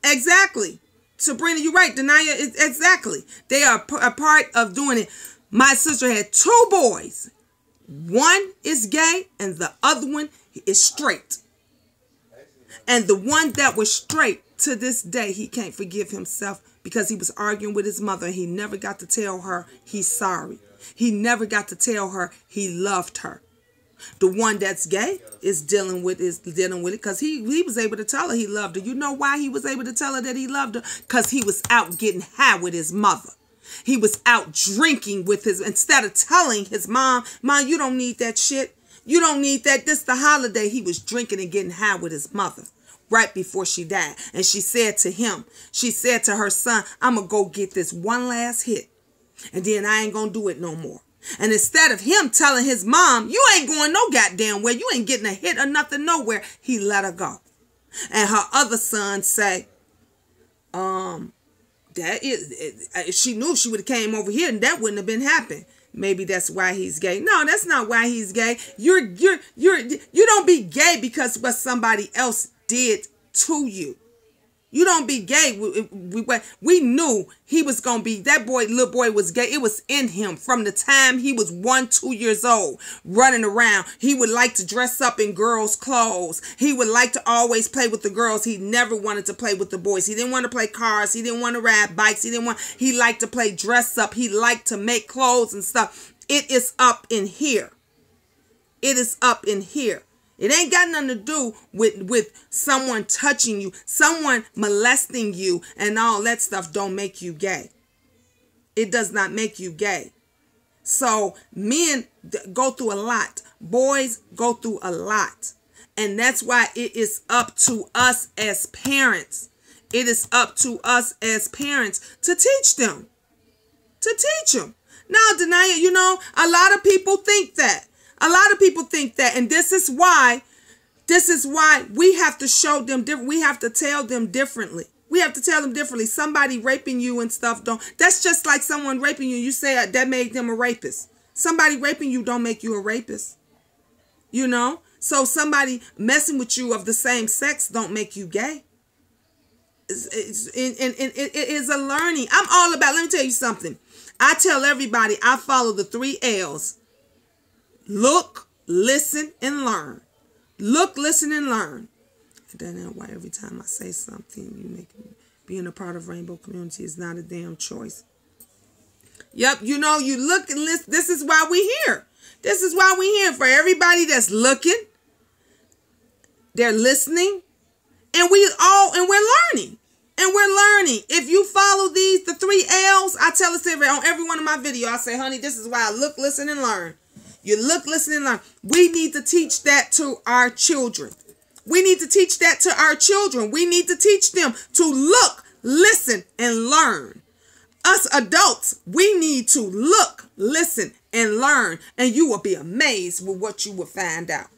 Exactly. Sabrina, you're right. Denaya, exactly. They are a part of doing it. My sister had 2 boys. One is gay and the other one is straight. And the one that was straight, to this day, he can't forgive himself because he was arguing with his mother and he never got to tell her he's sorry. He never got to tell her he loved her. The one that's gay is dealing with it because he was able to tell her he loved her. You know why he was able to tell her that he loved her? Because he was out getting high with his mother. He was out drinking with instead of telling his mom, you don't need that shit. You don't need that. This the holiday. He was drinking and getting high with his mother right before she died. And she said to her son, I'm going to go get this one last hit. And then I ain't going to do it no more. And instead of him telling his mom, you ain't going no goddamn where, you ain't getting a hit or nothing nowhere, he let her go. And her other son say, she knew she would have came over here and that wouldn't have been happening. Maybe that's why he's gay. No, that's not why he's gay. You don't be gay because what somebody else did to you. You don't be gay. We knew he was going to be, little boy was gay. It was in him from the time he was 1-2 years old, running around. He would like to dress up in girls' clothes. He would like to always play with the girls. He never wanted to play with the boys. He didn't want to play cars. He didn't want to ride bikes. He liked to play dress up. He liked to make clothes and stuff. It is up in here. It is up in here. It ain't got nothing to do with someone touching you, someone molesting you, and all that stuff don't make you gay. It does not make you gay. So men go through a lot. Boys go through a lot. And that's why it is up to us as parents. It is up to us as parents to teach them. To teach them. Now, Denia, a lot of people think that. A lot of people think that, and this is why we have to show them different. We have to tell them differently. We have to tell them differently. Somebody raping you and stuff that's just like someone raping you. You say that made them a rapist. Somebody raping you don't make you a rapist. So somebody messing with you of the same sex don't make you gay. It is a learning. I'm all about, let me tell you something. I tell everybody I follow the 3 L's. Look, listen, and learn. Look, listen, and learn. That ain't why every time I say something, you make being a part of Rainbow Community is not a damn choice. Yep, you look and listen. This is why we here. This is why we here for everybody that's looking. They're listening, and we're learning. And we're learning. If you follow the 3 L's, I tell us on every one of my videos, I say, honey, this is why I look, listen, and learn. You look, listen, and learn. We need to teach that to our children. We need to teach that to our children. We need to teach them to look, listen, and learn. Us adults, we need to look, listen, and learn. And you will be amazed with what you will find out.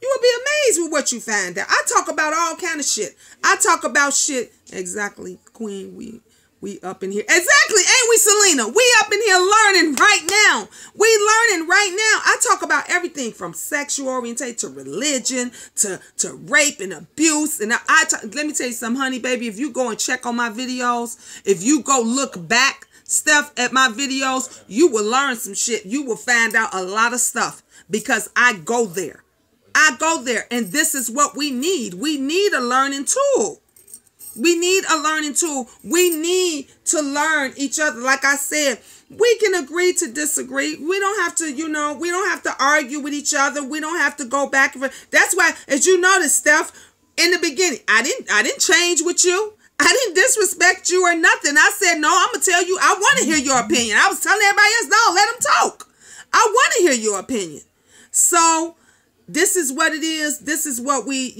You will be amazed with what you find out. I talk about all kind of shit. I talk about shit. Exactly, Queen. We up in here. Exactly. Ain't we, Selena? We up in here learning right now. We learning right now. I talk about everything from sexual orientation to religion to rape and abuse. And let me tell you something, honey, baby. If you go and check on my videos, if you go look back stuff at my videos, you will learn some shit. You will find out a lot of stuff because I go there. I go there. And this is what we need. We need a learning tool. We need a learning tool. We need to learn each other. Like I said, we can agree to disagree. We don't have to, we don't have to argue with each other. We don't have to go back and forth. That's why, as you notice, Steph, in the beginning, I didn't change with you. I didn't disrespect you or nothing. I said, no, I'm going to tell you, I want to hear your opinion. I was telling everybody else, no, let them talk. I want to hear your opinion. So this is what it is. This is what we,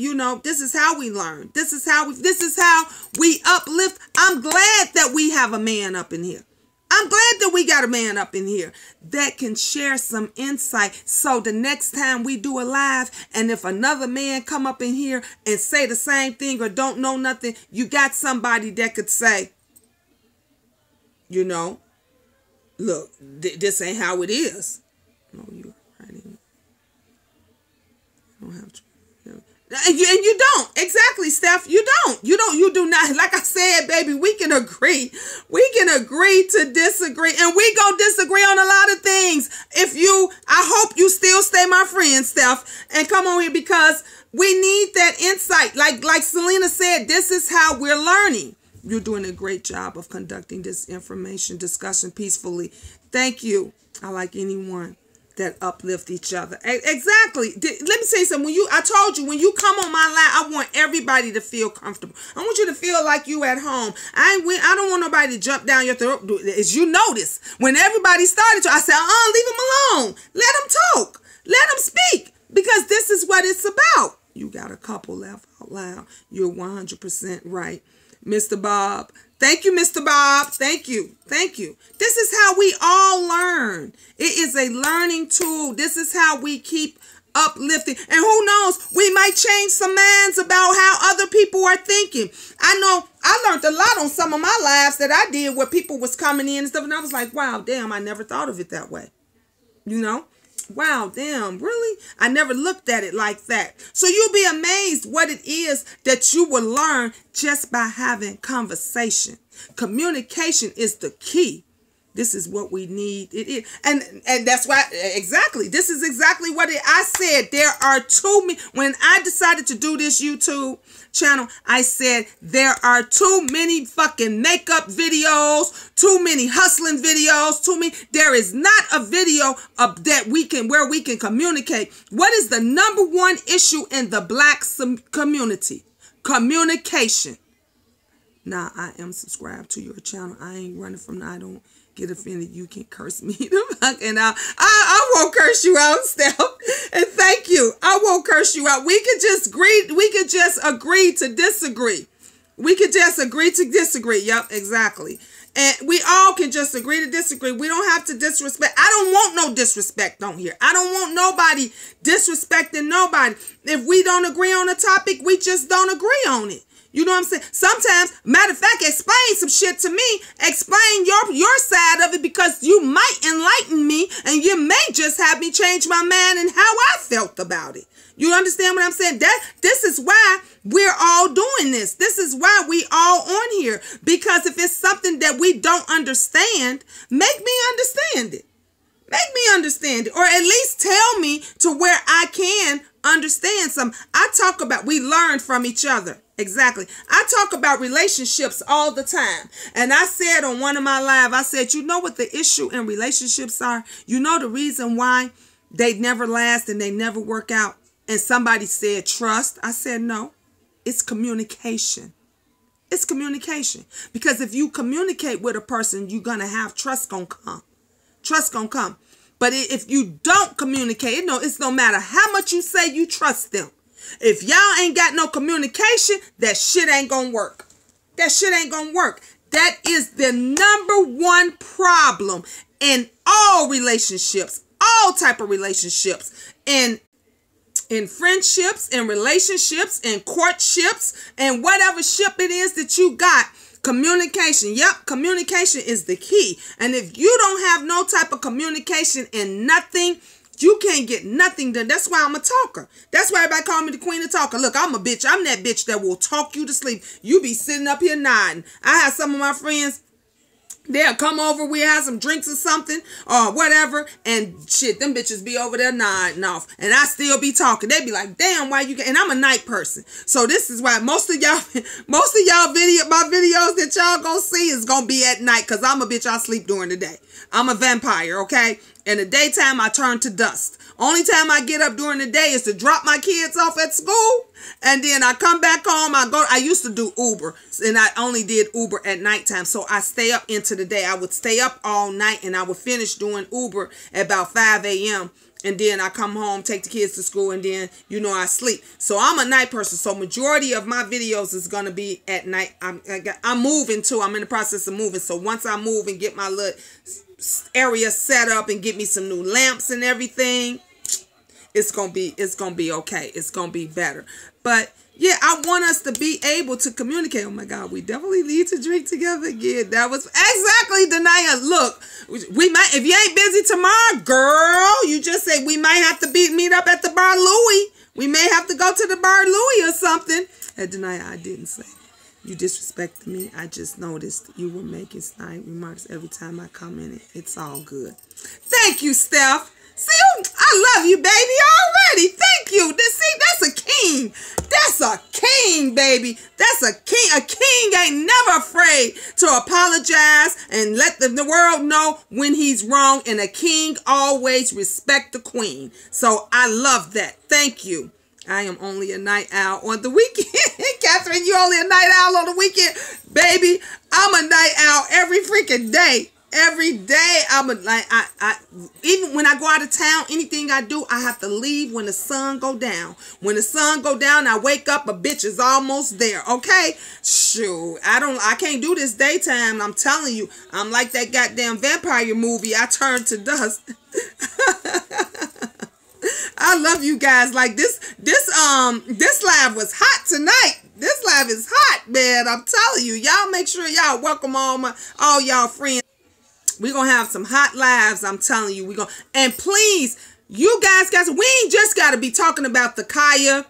this is how we learn. This is how we uplift. I'm glad that we have a man up in here. I'm glad that we got a man up in here that can share some insight. So the next time we do a live, and if another man come up in here and say the same thing or don't know nothing, you got somebody that could say, look, this ain't how it is. No, you're right. Don't have to. And you don't. Exactly, Steph. You don't. You do not. Like I said, baby, we can agree. We can agree to disagree. And we gonna disagree on a lot of things. I hope you still stay my friend, Steph, and come on here because we need that insight. Like Selena said, this is how we're learning. You're doing a great job of conducting this information discussion peacefully. Thank you. I like anyone that uplift each other. Exactly. Let me say something. I told you, when you come on my line, I want everybody to feel comfortable. I want you to feel like you at home. I don't want nobody to jump down your throat. As you notice, when everybody started to, I said, leave them alone. Let them talk. Let them speak. Because this is what it's about. You got a couple laugh out loud. You're 100% right. Mr. Bob. Thank you, Mr. Bob. Thank you. Thank you. This is how we all learn. It is a learning tool. This is how we keep uplifting. And who knows, we might change some minds about how other people are thinking. I know I learned a lot on some of my lives that I did where people was coming in and stuff. And I was like, wow, damn, I never thought of it that way. You know? Wow, damn, really? I never looked at it like that. So you'll be amazed what it is that you will learn just by having conversation. Communication is the key. This is what we need. It is, and that's why, exactly. This is exactly what I said. There are too many. When I decided to do this YouTube channel, I said there are too many fucking makeup videos, too many hustling videos, too many. There is not a video of that where we can communicate. What is the number one issue in the Black community? Communication. Now, I am subscribed to your channel. I ain't running from. I don't get offended. You can curse me the fuck, and I won't curse you out, Steph. And thank you. I won't curse you out. We could just agree. We could just agree to disagree. We could just agree to disagree. Yep, exactly. And we all can just agree to disagree. We don't have to disrespect. I don't want no disrespect on here. I don't want nobody disrespecting nobody. If we don't agree on a topic, we just don't agree on it. You know what I'm saying? Sometimes, matter of fact, explain some shit to me. Explain your side of it, because you might enlighten me and you may just have me change my mind and how I felt about it. You understand what I'm saying? This is why we're all doing this. This is why we all on here. Because if it's something that we don't understand, make me understand it. Make me understand it. Or at least tell me to where I can understand something. We learn from each other. Exactly. I talk about relationships all the time. And I said on one of my live, I said, you know what the issue in relationships are? You know the reason why they never last and they never work out? And somebody said trust. I said, no, it's communication. It's communication. Because if you communicate with a person, you're going to have trust gonna come. Trust gonna come. But if you don't communicate, it's no matter how much you say you trust them. If y'all ain't got no communication, that shit ain't gonna work. That shit ain't gonna work. That is the number one problem in all relationships, all type of relationships, in friendships, in relationships, in courtships, and whatever ship it is that you got. Communication. Yep, communication is the key. And if you don't have no type of communication in nothing, you can't get nothing done. That's why I'm a talker. That's why everybody call me the queen of talker. Look, I'm a bitch. I'm that bitch that will talk you to sleep. You be sitting up here nodding. I have some of my friends, they'll come over, we have some drinks or something or whatever, and shit, them bitches be over there nodding off, and I still be talking. They be like, damn, why you get? And I'm a night person, so this is why most of y'all my videos that y'all gonna see is gonna be at night, because I'm a bitch. I sleep during the day. I'm a vampire, okay? In the daytime, I turn to dust. Only time I get up during the day is to drop my kids off at school. And then I come back home. I used to do Uber. And I only did Uber at nighttime. So I stay up into the day. I would stay up all night. And I would finish doing Uber at about 5 a.m. And then I come home, take the kids to school. And then, I sleep. So I'm a night person. So majority of my videos is going to be at night. I'm moving too. I'm in the process of moving. So once I move and get my little area set up and get me some new lamps and everything, it's gonna be okay. It's gonna be better. But yeah, I want us to be able to communicate. Oh my God, we definitely need to drink together again. That was exactly Denia. Look, we might, if you ain't busy tomorrow, girl, you just say we might have to meet up at the Bar Louie. We may have to go to the Bar Louie or something. And Denia, I didn't say you disrespected me. I just noticed you were making snide remarks every time I come in. It's all good. Thank you, Steph. See, I love you, baby, already. Thank you. See, that's a king. That's That's a king, baby. That's a king. A king ain't never afraid to apologize and let the world know when he's wrong. And a king always respect the queen. So I love that. Thank you. I am only a night owl on the weekend. Catherine, you only a night owl on the weekend? Baby, I'm a night owl every freaking day. Every day. I'm a, like, even when I go out of town, anything I do, I have to leave when the sun go down. When the sun go down, I wake up, a bitch is almost there. Okay? Shoot. I can't do this daytime. I'm telling you. I'm like that goddamn vampire movie. I turn to dust. I love you guys. Like this live was hot tonight. This live is hot, man. I'm telling you. Y'all make sure y'all welcome all y'all friends. We're gonna have some hot lives. I'm telling you. And please, you guys, we ain't just gotta be talking about the Kaya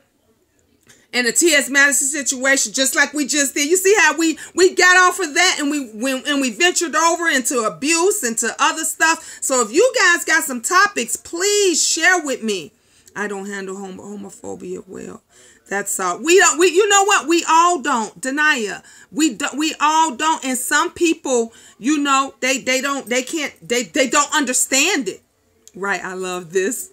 and the T.S. Madison situation, just like we just did. You see how we got off of that and we ventured over into abuse, into other stuff. So if you guys got some topics, please share with me. I don't handle homophobia well. That's all. You know what? We all don't. Denia. We all don't. And some people, you know, they don't understand it. Right. I love this.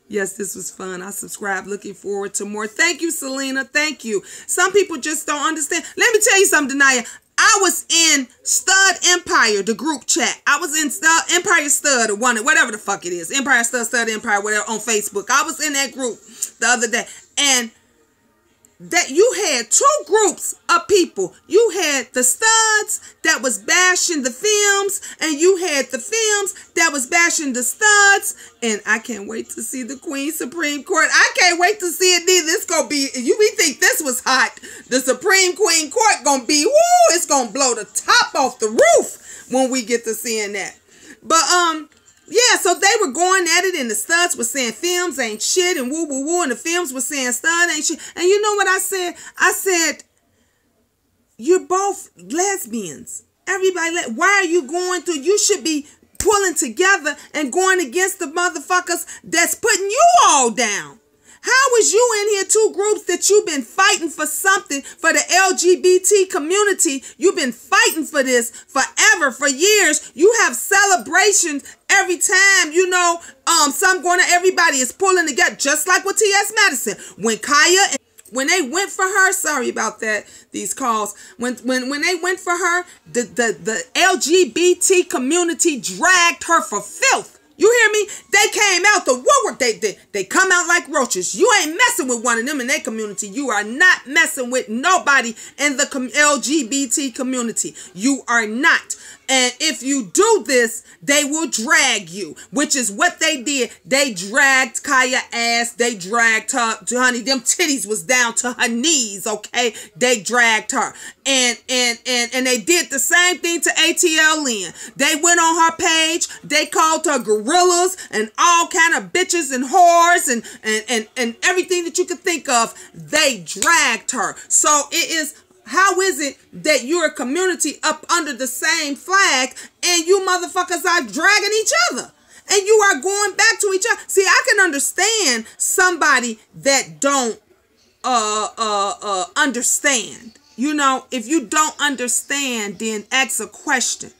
Yes, this was fun. I subscribe. Looking forward to more. Thank you, Selena. Thank you. Some people just don't understand. Let me tell you something, Denia. I was in Stud Empire, the group chat. I was in Empire Stud, or whatever the fuck it is. Empire Stud Empire, whatever, on Facebook. I was in that group the other day. And that you had two groups of people. You had the studs that was bashing the films, and you had the films that was bashing the studs. And I can't wait to see the Queen Supreme Court. I can't wait to see it neither. It's gonna be, we think this was hot. The Supreme Queen Court gonna be, woo, it's gonna blow the top off the roof when we get to seeing that. But yeah, so they were going at it, and the studs were saying films ain't shit, and woo, woo, woo, and the films were saying stud ain't shit. And you know what I said? I said, you're both lesbians. Everybody, why are you going through? You should be pulling together and going against the motherfuckers that's putting you all down. How is you in here, two groups that you've been fighting for something, for the LGBT community? You've been fighting for this forever, for years. You have celebrations every time, you know, some going to, everybody is pulling together, just like with T.S. Madison. When Kaya, when they went for her, sorry about that, these calls, when they went for her, the LGBT community dragged her for filth. You hear me? They came out the woodwork. They come out like roaches. You ain't messing with one of them in their community. You are not messing with nobody in the LGBT community. You are not. And if you do this, they will drag you, which is what they did. They dragged Kaya ass. They dragged her, honey. Them titties was down to her knees, okay? They dragged her. And they did the same thing to ATL Lynn. They went on her page. They called her gorillas and all kind of bitches and whores and everything that you could think of. They dragged her. So it is, how is it that you're a community up under the same flag and you motherfuckers are dragging each other? And you are going back to each other. See, I can understand somebody that don't understand. You know, if you don't understand, then ask a question.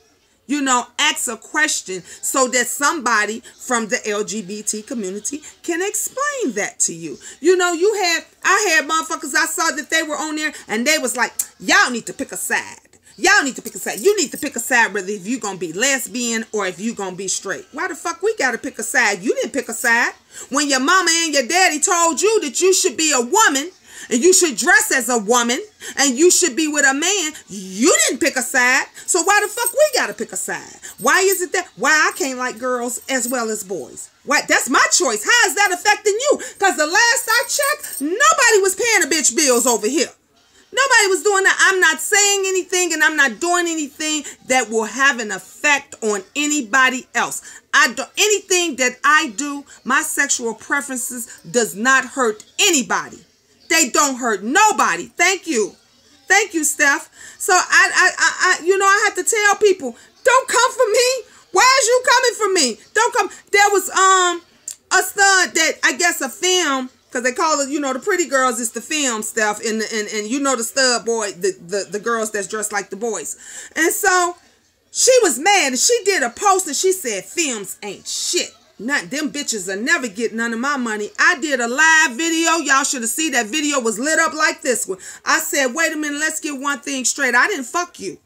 You know, ask a question so that somebody from the LGBT community can explain that to you. You know, I had motherfuckers, I saw that they were on there and they was like, y'all need to pick a side. Y'all need to pick a side. You need to pick a side whether if you're going to be lesbian or if you're going to be straight. Why the fuck we got to pick a side? You didn't pick a side. When your mama and your daddy told you that you should be a woman, and you should dress as a woman, and you should be with a man, you didn't pick a side. So why the fuck we gotta pick a side? Why is it that, why I can't like girls as well as boys? Why? That's my choice. How is that affecting you? Because the last I checked, nobody was paying the bitch bills over here. Nobody was doing that. I'm not saying anything and I'm not doing anything that will have an effect on anybody else. Anything that I do, my sexual preferences does not hurt anybody. They don't hurt nobody. Thank you. Thank you, Steph. So you know, I had to tell people, don't come for me. Why is you coming for me? Don't come. There was a stud that I guess a film Because they call it, you know, the pretty girls is the film stuff, and you know the stud boy, the girls that's dressed like the boys. And so she was mad, and she did a post, and she said, films ain't shit. Not them bitches will never get none of my money. I did a live video. Y'all should have seen that video was lit up like this one. I said, wait a minute, let's get one thing straight. I didn't fuck you.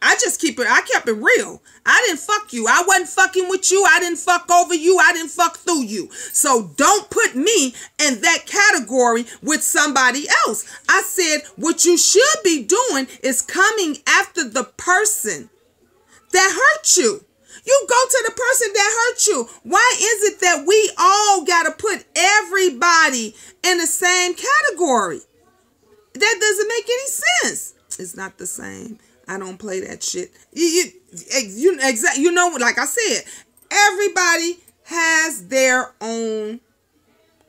I kept it real. I didn't fuck you. I wasn't fucking with you. I didn't fuck over you. I didn't fuck through you. So don't put me in that category with somebody else. I said, what you should be doing is coming after the person that hurt you. You go to the person that hurt you. Why is it that we all got to put everybody in the same category? That doesn't make any sense. It's not the same. I don't play that shit. You know, like I said, everybody has their own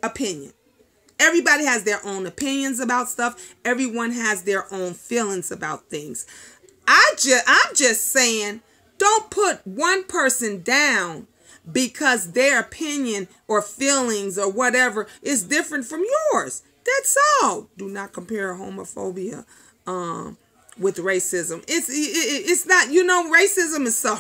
opinion. Everybody has their own opinions about stuff. Everyone has their own feelings about things. I'm just saying, don't put one person down because their opinion or feelings or whatever is different from yours. That's all. Do not compare homophobia with racism. It's not, you know, racism is a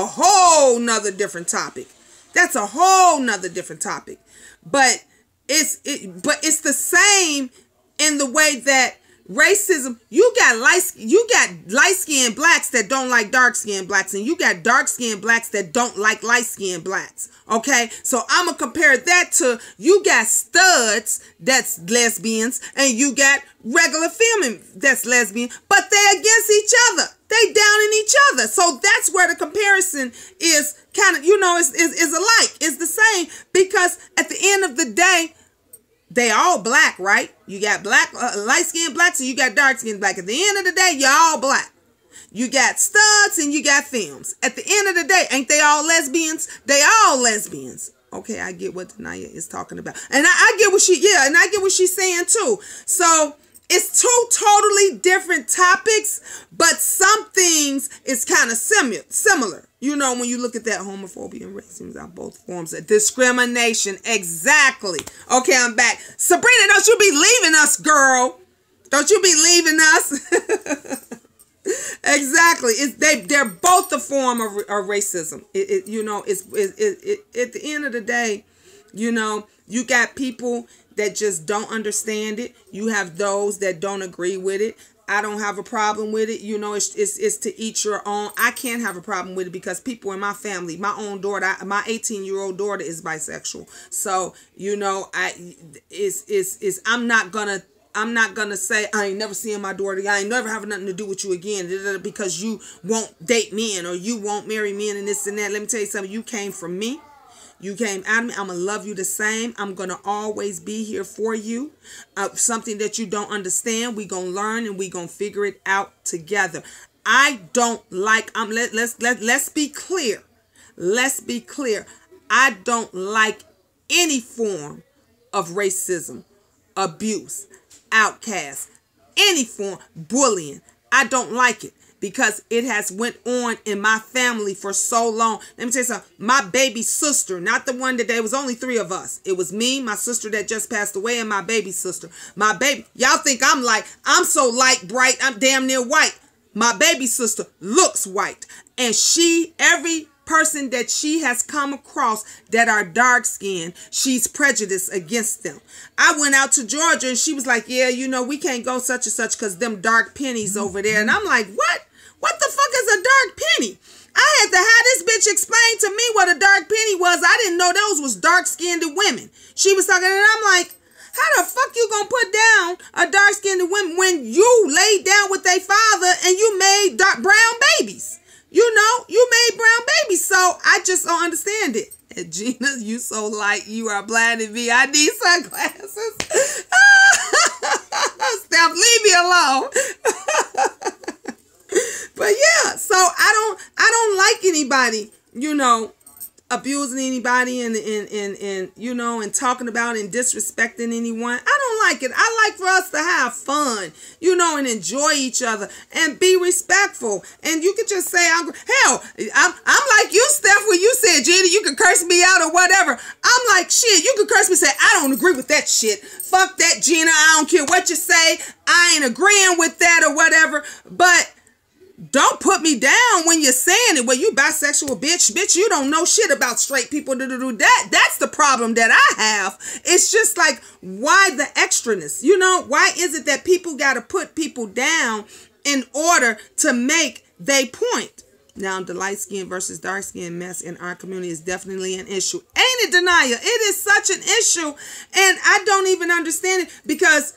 whole nother different topic. That's a whole nother different topic. But it's the same in the way that racism, you got light-skinned blacks that don't like dark-skinned blacks, and you got dark-skinned blacks that don't like light-skinned blacks. Okay, so I'm gonna compare that to, you got studs that's lesbians, and you got regular women that's lesbian, but they against each other. They down in each other. So that's where the comparison is kind of, you know, is alike. It's the same, because at the end of the day, they all black, right? You got black, light-skinned blacks, and you got dark-skinned black. At the end of the day, you're all black. You got studs and you got films. At the end of the day, ain't they all lesbians? They all lesbians. Okay, I get what Tanaya is talking about. And I get what and I get what she's saying too. So it's two totally different topics, but some things is kind of similar. You know, when you look at that, homophobia and racism are both forms of discrimination. Exactly. Okay, I'm back. Sabrina, don't you be leaving us, girl. Don't you be leaving us. Exactly. They're both a form of racism. You know, at the end of the day, you know, you got people that just don't understand it. You have those that don't agree with it. I don't have a problem with it. You know, it's to each your own. I can't have a problem with it because people in my family, my own daughter, my 18-year-old daughter is bisexual. So, you know, I'm not gonna say I ain't never seeing my daughter. I ain't never having nothing to do with you again because you won't date men or you won't marry men and this and that. Let me tell you something. You came from me. You came out of me. I'm going to love you the same. I'm going to always be here for you. Something that you don't understand, we're going to learn and we're going to figure it out together. I don't like, let's be clear. Let's be clear. I don't like any form of racism, abuse, outcast, any form, bullying. I don't like it. Because it has went on in my family for so long. Let me tell you something. My baby sister, not the one that there was only 3 of us. It was me, my sister that just passed away, and my baby sister. My baby, y'all think I'm so light, bright, I'm damn near white. My baby sister looks white. And every person that she has come across that are dark skinned, she's prejudiced against them. I went out to Georgia and she was like, yeah, you know, we can't go such and such because them dark pennies over there. And I'm like, what? What the fuck is a dark penny? I had to have this bitch explain to me what a dark penny was. I didn't know those was dark-skinned women. She was talking, and I'm like, how the fuck you gonna put down a dark-skinned woman when you laid down with their father and you made brown babies? You know, you made brown babies. So I just don't understand it. And Gina, you so light, you are blinding me. I need sunglasses. Steph, leave me alone. But yeah, so I don't like anybody, you know, abusing anybody and you know, and talking about and disrespecting anyone. I don't like it. I like for us to have fun, you know, and enjoy each other and be respectful. And you could just say, I'm like you, Steph, when you said, Gina, you can curse me out or whatever. I'm like, shit, you can curse me, say, I don't agree with that shit. Fuck that, Gina. I don't care what you say. I ain't agreeing with that or whatever. But don't put me down when you're saying it. Well, you bisexual bitch. Bitch, you don't know shit about straight people. That's the problem that I have. It's just like, why the extraness? You know, why is it that people got to put people down in order to make their point? Now, the light skin versus dark skin mess in our community is definitely an issue. Ain't it, Denia? It is such an issue. And I don't even understand it because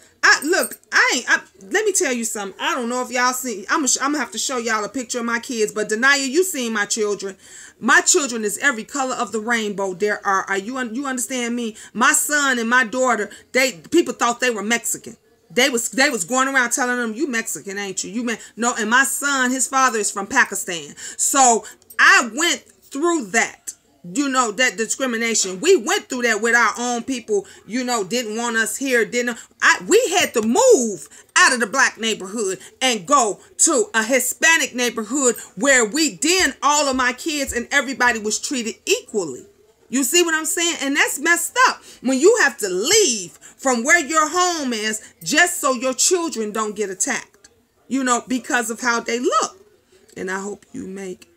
let me tell you something. I don't know if y'all see. I'm gonna have to show y'all a picture of my kids. But Denia, you seen my children. My children is every color of the rainbow there are. You understand me? My son and my daughter, people thought they were Mexican. They was going around telling them, you Mexican, ain't you? No, and my son, his father is from Pakistan. So I went through that. You know, that discrimination. We went through that with our own people, you know, didn't want us here. We had to move out of the black neighborhood and go to a Hispanic neighborhood where all of my kids and everybody was treated equally. You see what I'm saying? And that's messed up when you have to leave from where your home is just so your children don't get attacked, you know, because of how they look. And I hope you make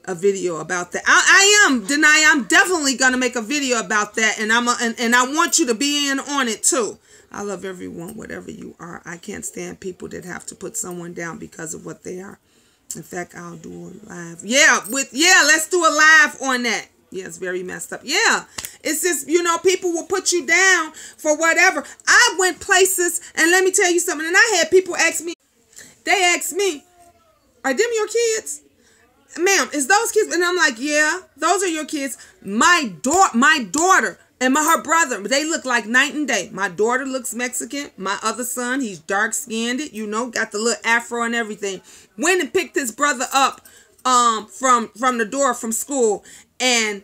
a video about that. I'm definitely gonna make a video about that, and I want you to be in on it too. I love everyone, whatever you are. I can't stand people that have to put someone down because of what they are. In fact, I'll do a live. Let's do a live on that. Yeah, it's very messed up. Yeah, it's just, you know, people will put you down for whatever. I went places, and let me tell you something, and I had people ask me, are them your kids? Ma'am, is those kids? And I'm like, yeah, those are your kids. My daughter and her brother, they look like night and day. My daughter looks Mexican. My other son, he's dark skinned, you know, got the little afro and everything. Went and picked his brother up from the door from school, and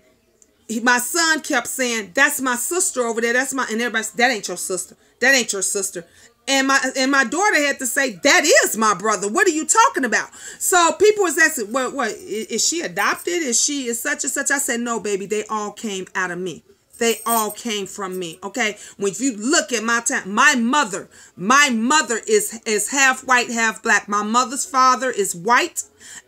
my son kept saying, that's my sister over there. And everybody said, that ain't your sister. That ain't your sister. And my daughter had to say, that is my brother. What are you talking about? So people was asking, what is she adopted? Is such and such? I said, no, baby, they all came out of me. They all came from me. Okay. When you look at my time, my mother is half white, half black. My mother's father is white,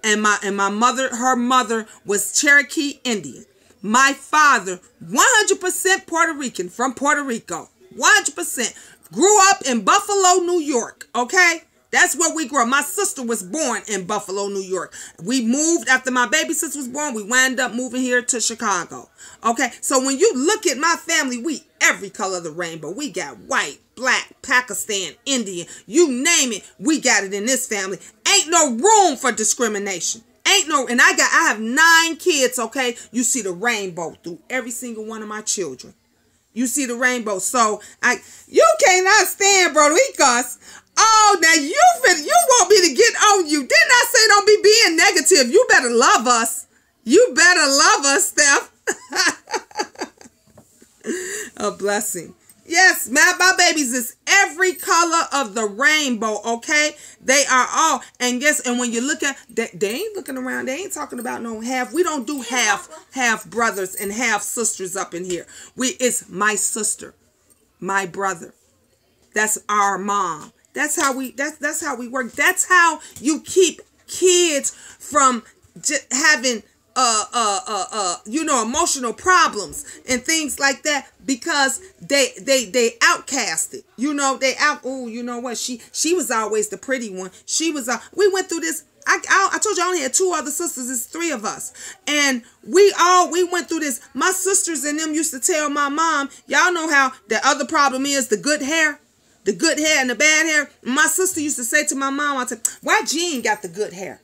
and her mother was Cherokee Indian. My father, 100% Puerto Rican, from Puerto Rico. 100%. Grew up in Buffalo, New York, okay? That's where we grew up. My sister was born in Buffalo, New York. We moved after my baby sister was born. We wound up moving here to Chicago, okay? So when you look at my family, we every color of the rainbow. We got white, black, Pakistan, Indian, you name it, we got it in this family. Ain't no room for discrimination. And I have 9 kids, okay? You see the rainbow through every single one of my children. You see the rainbow. So you cannot stand Puerto Ricans. Oh, now you want me to get on you. Didn't I say don't be being negative? You better love us. You better love us, Steph. A blessing. Yes, my babies is every color of the rainbow, okay? They are all, and when you look at, they ain't looking around, they ain't talking about no half. We don't do half brothers and half sisters up in here. It's my sister, my brother. That's our mom. That's how we work. That's how you keep kids from just having emotional problems and things like that, because they outcasted, you know what, she was always the pretty one. We went through this. I told you I only had 2 other sisters. It's 3 of us, and we went through this. My sisters and them used to tell my mom, y'all know how the other problem is the good hair and the bad hair. My sister used to say to my mom, I said, why Jean got the good hair?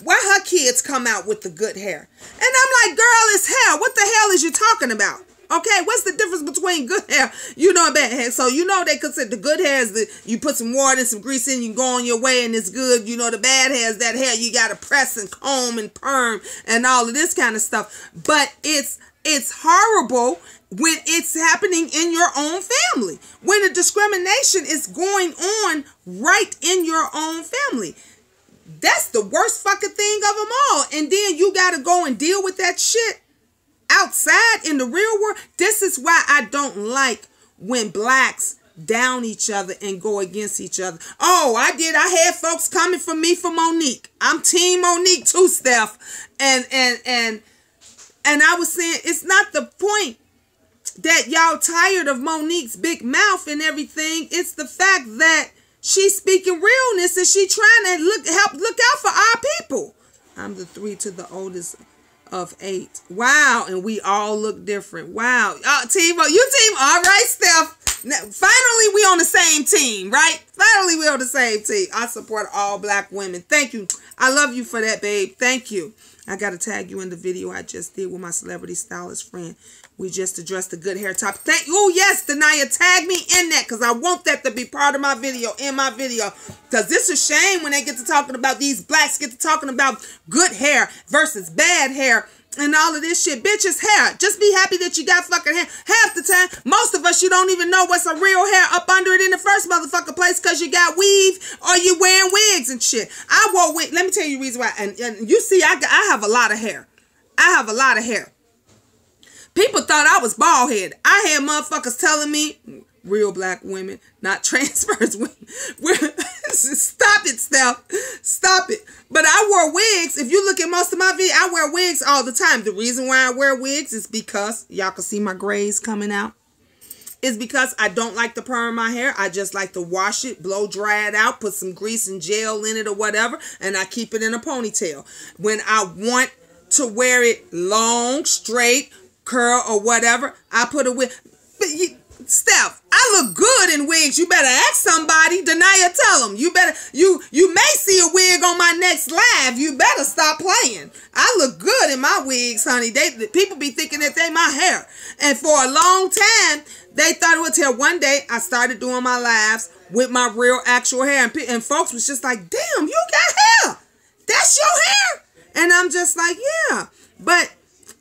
Why her kids come out with the good hair? And I'm like, girl, it's hair. What the hell is you talking about? Okay, what's the difference between good hair, you know, and bad hair? So, you know, they consider the good hair is the, you put some water and some grease in, you go on your way and it's good. You know, the bad hair is that hair you got to press and comb and perm and all of this kind of stuff. But it's horrible when it's happening in your own family, when the discrimination is going on right in your own family. That's the worst fucking thing of them all. And then you got to go and deal with that shit outside in the real world. This is why I don't like when blacks down each other and go against each other. Oh, I had folks coming for me for Monique. I'm team Monique too, Steph. And I was saying, it's not the point that y'all tired of Monique's big mouth and everything. It's the fact that she's speaking realness and she trying to look out for our people. I'm the 3 to the oldest of 8. Wow, and we all look different. Wow, team, you team, all right, Steph. Now, finally, we on the same team, right? Finally, we on the same team. I support all black women. Thank you. I love you for that, babe. Thank you. I got to tag you in the video I just did with my celebrity stylist friend. We just addressed the good hair topic. Oh, yes, Denia, tag me in that because I want that to be part of my video, Because this is a shame when they get to talking about, these blacks get to talking about good hair versus bad hair and all of this shit. Bitch, it's hair. Just be happy that you got fucking hair. Half the time, most of us, you don't even know what's a real hair up under it in the first motherfucking place because you got weave or you wearing wigs and shit. I wore wig. Let me tell you the reason why. And you see, I have a lot of hair. I have a lot of hair. People thought I was bald headed. I had motherfuckers telling me, real black women, not transfers women. Stop it, Steph. Stop it. But I wore wigs. If you look at most of my videos, I wear wigs all the time. The reason why I wear wigs is because, y'all can see my grays coming out. It's because I don't like to perm my hair. I just like to wash it, blow dry it out, put some grease and gel in it or whatever, and I keep it in a ponytail. When I want to wear it long, straight, curl or whatever, I put a wig. But Steph, I look good in wigs. You better ask somebody. Denia, tell them. You better, you may see a wig on my next live. You better stop playing. I look good in my wigs, honey. People be thinking that they my hair. And for a long time, they thought it was till one day I started doing my lives with my real actual hair. And folks was just like, damn, you got hair. That's your hair. And I'm just like, yeah. But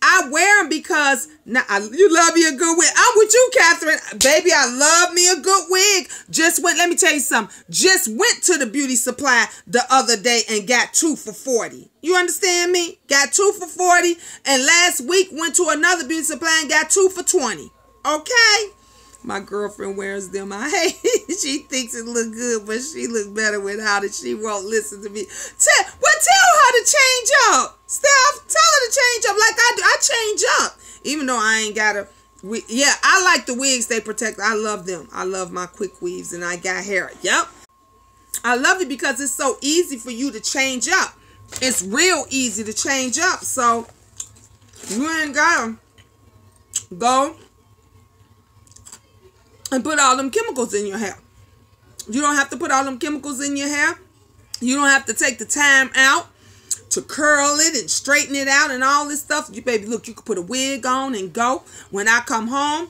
I wear them because you love me a good wig. I'm with you, Catherine. Baby, I love me a good wig. Let me tell you something. Just went to the beauty supply the other day and got 2 for $40. You understand me? Got 2 for $40. And last week went to another beauty supply and got 2 for $20. Okay? My girlfriend wears them. I hate it. She thinks it look good, but she look better without it. She won't listen to me. Tell her to change up. Steph, tell her to change up like I do. I change up. Even though I ain't got a... Yeah, I like the wigs they protect. I love them. I love my quick weaves and I got hair. Yep. I love it because it's so easy for you to change up. It's real easy to change up. So, you ain't gotta go and put all them chemicals in your hair. You don't have to put all them chemicals in your hair. You don't have to take the time out to curl it and straighten it out and all this stuff. You baby, look, you can put a wig on and go. When I come home,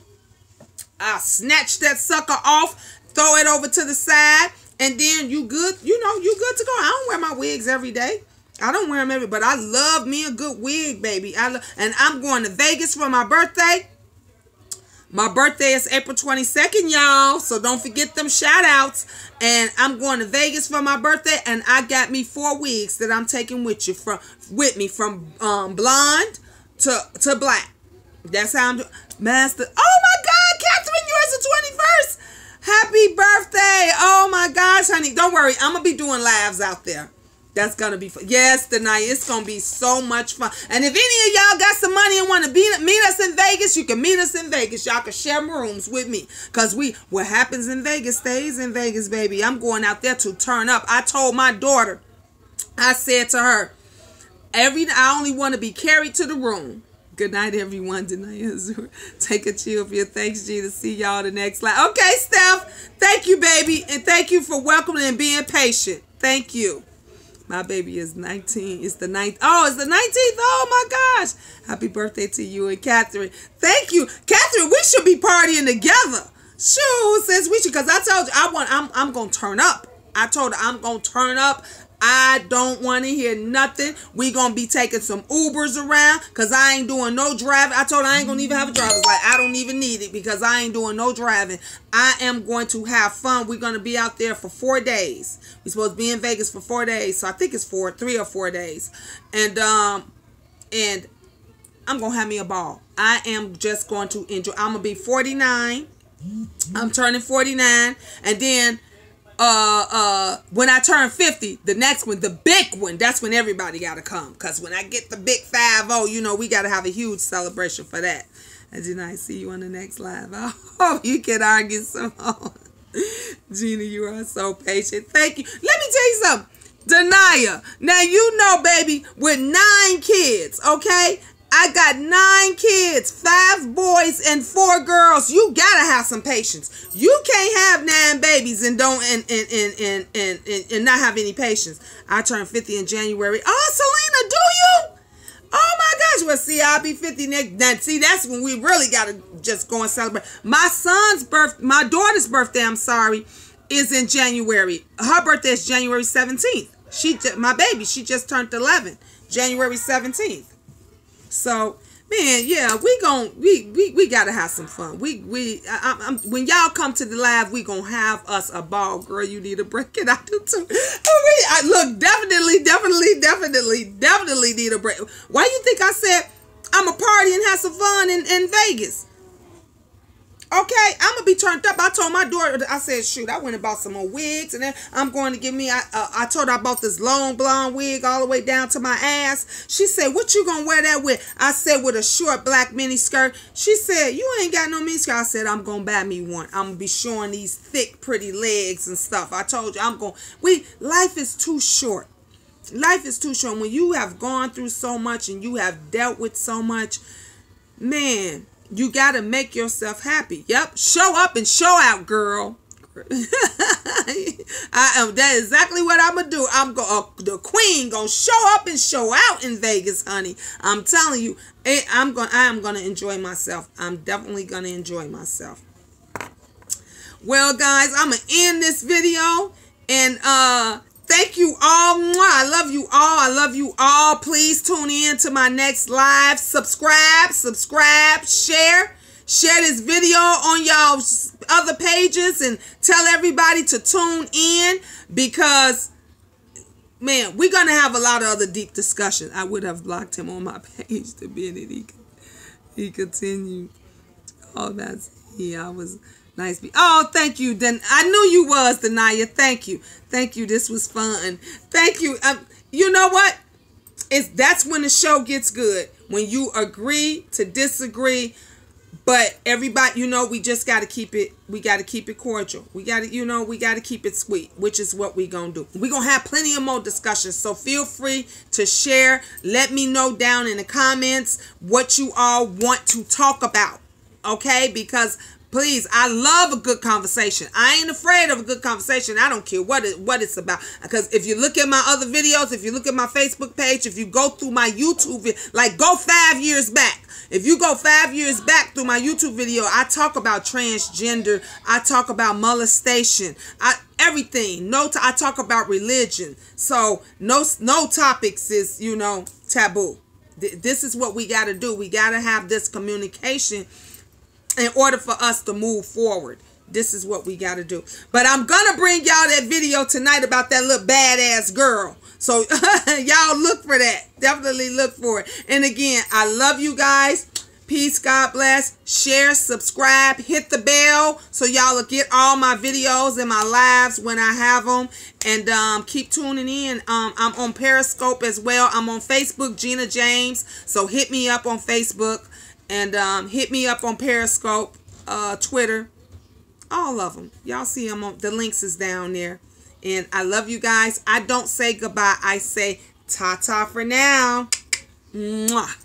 I'll snatch that sucker off, throw it over to the side, and then you good. You know, you good to go. I don't wear my wigs every day. I don't wear them but I love me a good wig, baby. And I'm going to Vegas for my birthday. My birthday is April 22nd, y'all. So don't forget them shout outs. And I'm going to Vegas for my birthday. And I got me 4 wigs that I'm taking with me from blonde to black. That's how I'm doing. Master. Oh my God, Catherine, yours is 21st. Happy birthday. Oh my gosh, honey. Don't worry. I'm going to be doing lives out there. That's going to be fun. Yes, tonight. It's going to be so much fun. And if any of y'all got some money and want to meet us in Vegas, you can meet us in Vegas. Y'all can share rooms with me. Because what happens in Vegas stays in Vegas, baby. I'm going out there to turn up. I told my daughter, I said to her, I only want to be carried to the room. Good night, everyone. Denia, take a chill for your thanks, G, to see y'all the next live. Okay, Steph. Thank you, baby. And thank you for welcoming and being patient. Thank you. My baby is 19. It's the 9th. Oh, it's the 19th. Oh my gosh. Happy birthday to you and Catherine. Thank you. Catherine, we should be partying together. Shoot, says we should, because I told you I'm gonna turn up. I told her I'm gonna turn up. I don't want to hear nothing. We gonna be taking some Ubers around, because I ain't doing no driving. I told her I ain't gonna even have a driver's license. I don't even need it, because I ain't doing no driving. I am going to have fun. We're gonna be out there for 4 days. We're supposed to be in Vegas for 4 days, so I think it's 3 or 4 days. And I'm gonna have me a ball. I am just going to enjoy. I'm gonna be 49. I'm turning 49, and then when I turn 50, the next one, the big one, that's when everybody gotta come. Cause when I get the big 50, you know, we gotta have a huge celebration for that. And then I see you on the next live. I hope you can argue some more. Gina, you are so patient. Thank you. Let me tell you something. Denaya, now you know, baby, with 9 kids, okay? I got 9 kids, 5 boys and 4 girls. You gotta have some patience. You can't have 9 babies and don't and not have any patience. I turn 50 in January. Oh, Selena, do you? Oh my gosh. Well, see, I'll be 50 next. See, that's when we really gotta just go and celebrate. My daughter's birthday, I'm sorry, is in January. Her birthday is January 17th. My baby, she just turned 11, January 17th. So, man, yeah, we gotta have some fun. When y'all come to the live, we gonna have us a ball, girl. You need a break, and I do too. Look, definitely need a break. Why you think I said I'm a party and have some fun in Vegas? Okay, I'm gonna be turned up. I told my daughter, I said, shoot, I went and bought some more wigs, and then I'm going to give me, I told her I bought this long blonde wig all the way down to my ass. She said, what you gonna wear that with? I said, with a short black mini skirt. She said, you ain't got no mini skirt. I said, I'm gonna buy me one. I'm gonna be showing these thick, pretty legs and stuff. I told you, life is too short. Life is too short. When you have gone through so much and you have dealt with so much, man, you got to make yourself happy. Yep. Show up and show out, girl. That is exactly what I'm going to do. The queen going to show up and show out in Vegas, honey. I'm telling you, I am going to enjoy myself. I'm definitely going to enjoy myself. Well, guys, I'm going to end this video, and thank you all. I love you all. I love you all. Please tune in to my next live. Subscribe, share this video on y'all's other pages, and tell everybody to tune in, because, man, we're going to have a lot of other deep discussion. I would have blocked him on my page to be in it. He continued. Oh, I was nice. Oh, thank you. Then I knew you was, Denaya. Thank you. Thank you. This was fun. Thank you. You know what? That's when the show gets good. When you agree to disagree. But everybody, we just got to keep it. We got to keep it cordial. We got to keep it sweet, which is what we're going to do. We're going to have plenty of more discussions. So feel free to share. Let me know down in the comments what you all want to talk about. Okay? Because please, I love a good conversation. I ain't afraid of a good conversation. I don't care what it's about. Because if you look at my other videos, if you look at my Facebook page, if you go through my YouTube, go 5 years back. If you go 5 years back through my YouTube video, I talk about transgender. I talk about molestation. Everything. I talk about religion. So no topics is, taboo. This is what we got to do. We got to have this communication in order for us to move forward. This is what we got to do. But I'm going to bring y'all that video tonight about that little badass girl. So y'all look for that. Definitely look for it. And again, I love you guys. Peace. God bless. Share, subscribe, hit the bell so y'all will get all my videos and my lives when I have them. And keep tuning in. I'm on Periscope as well. I'm on Facebook, Gina James. So hit me up on Facebook. And hit me up on Periscope, Twitter, all of them. Y'all see them. The links is down there. And I love you guys. I don't say goodbye. I say ta-ta for now. Mwah.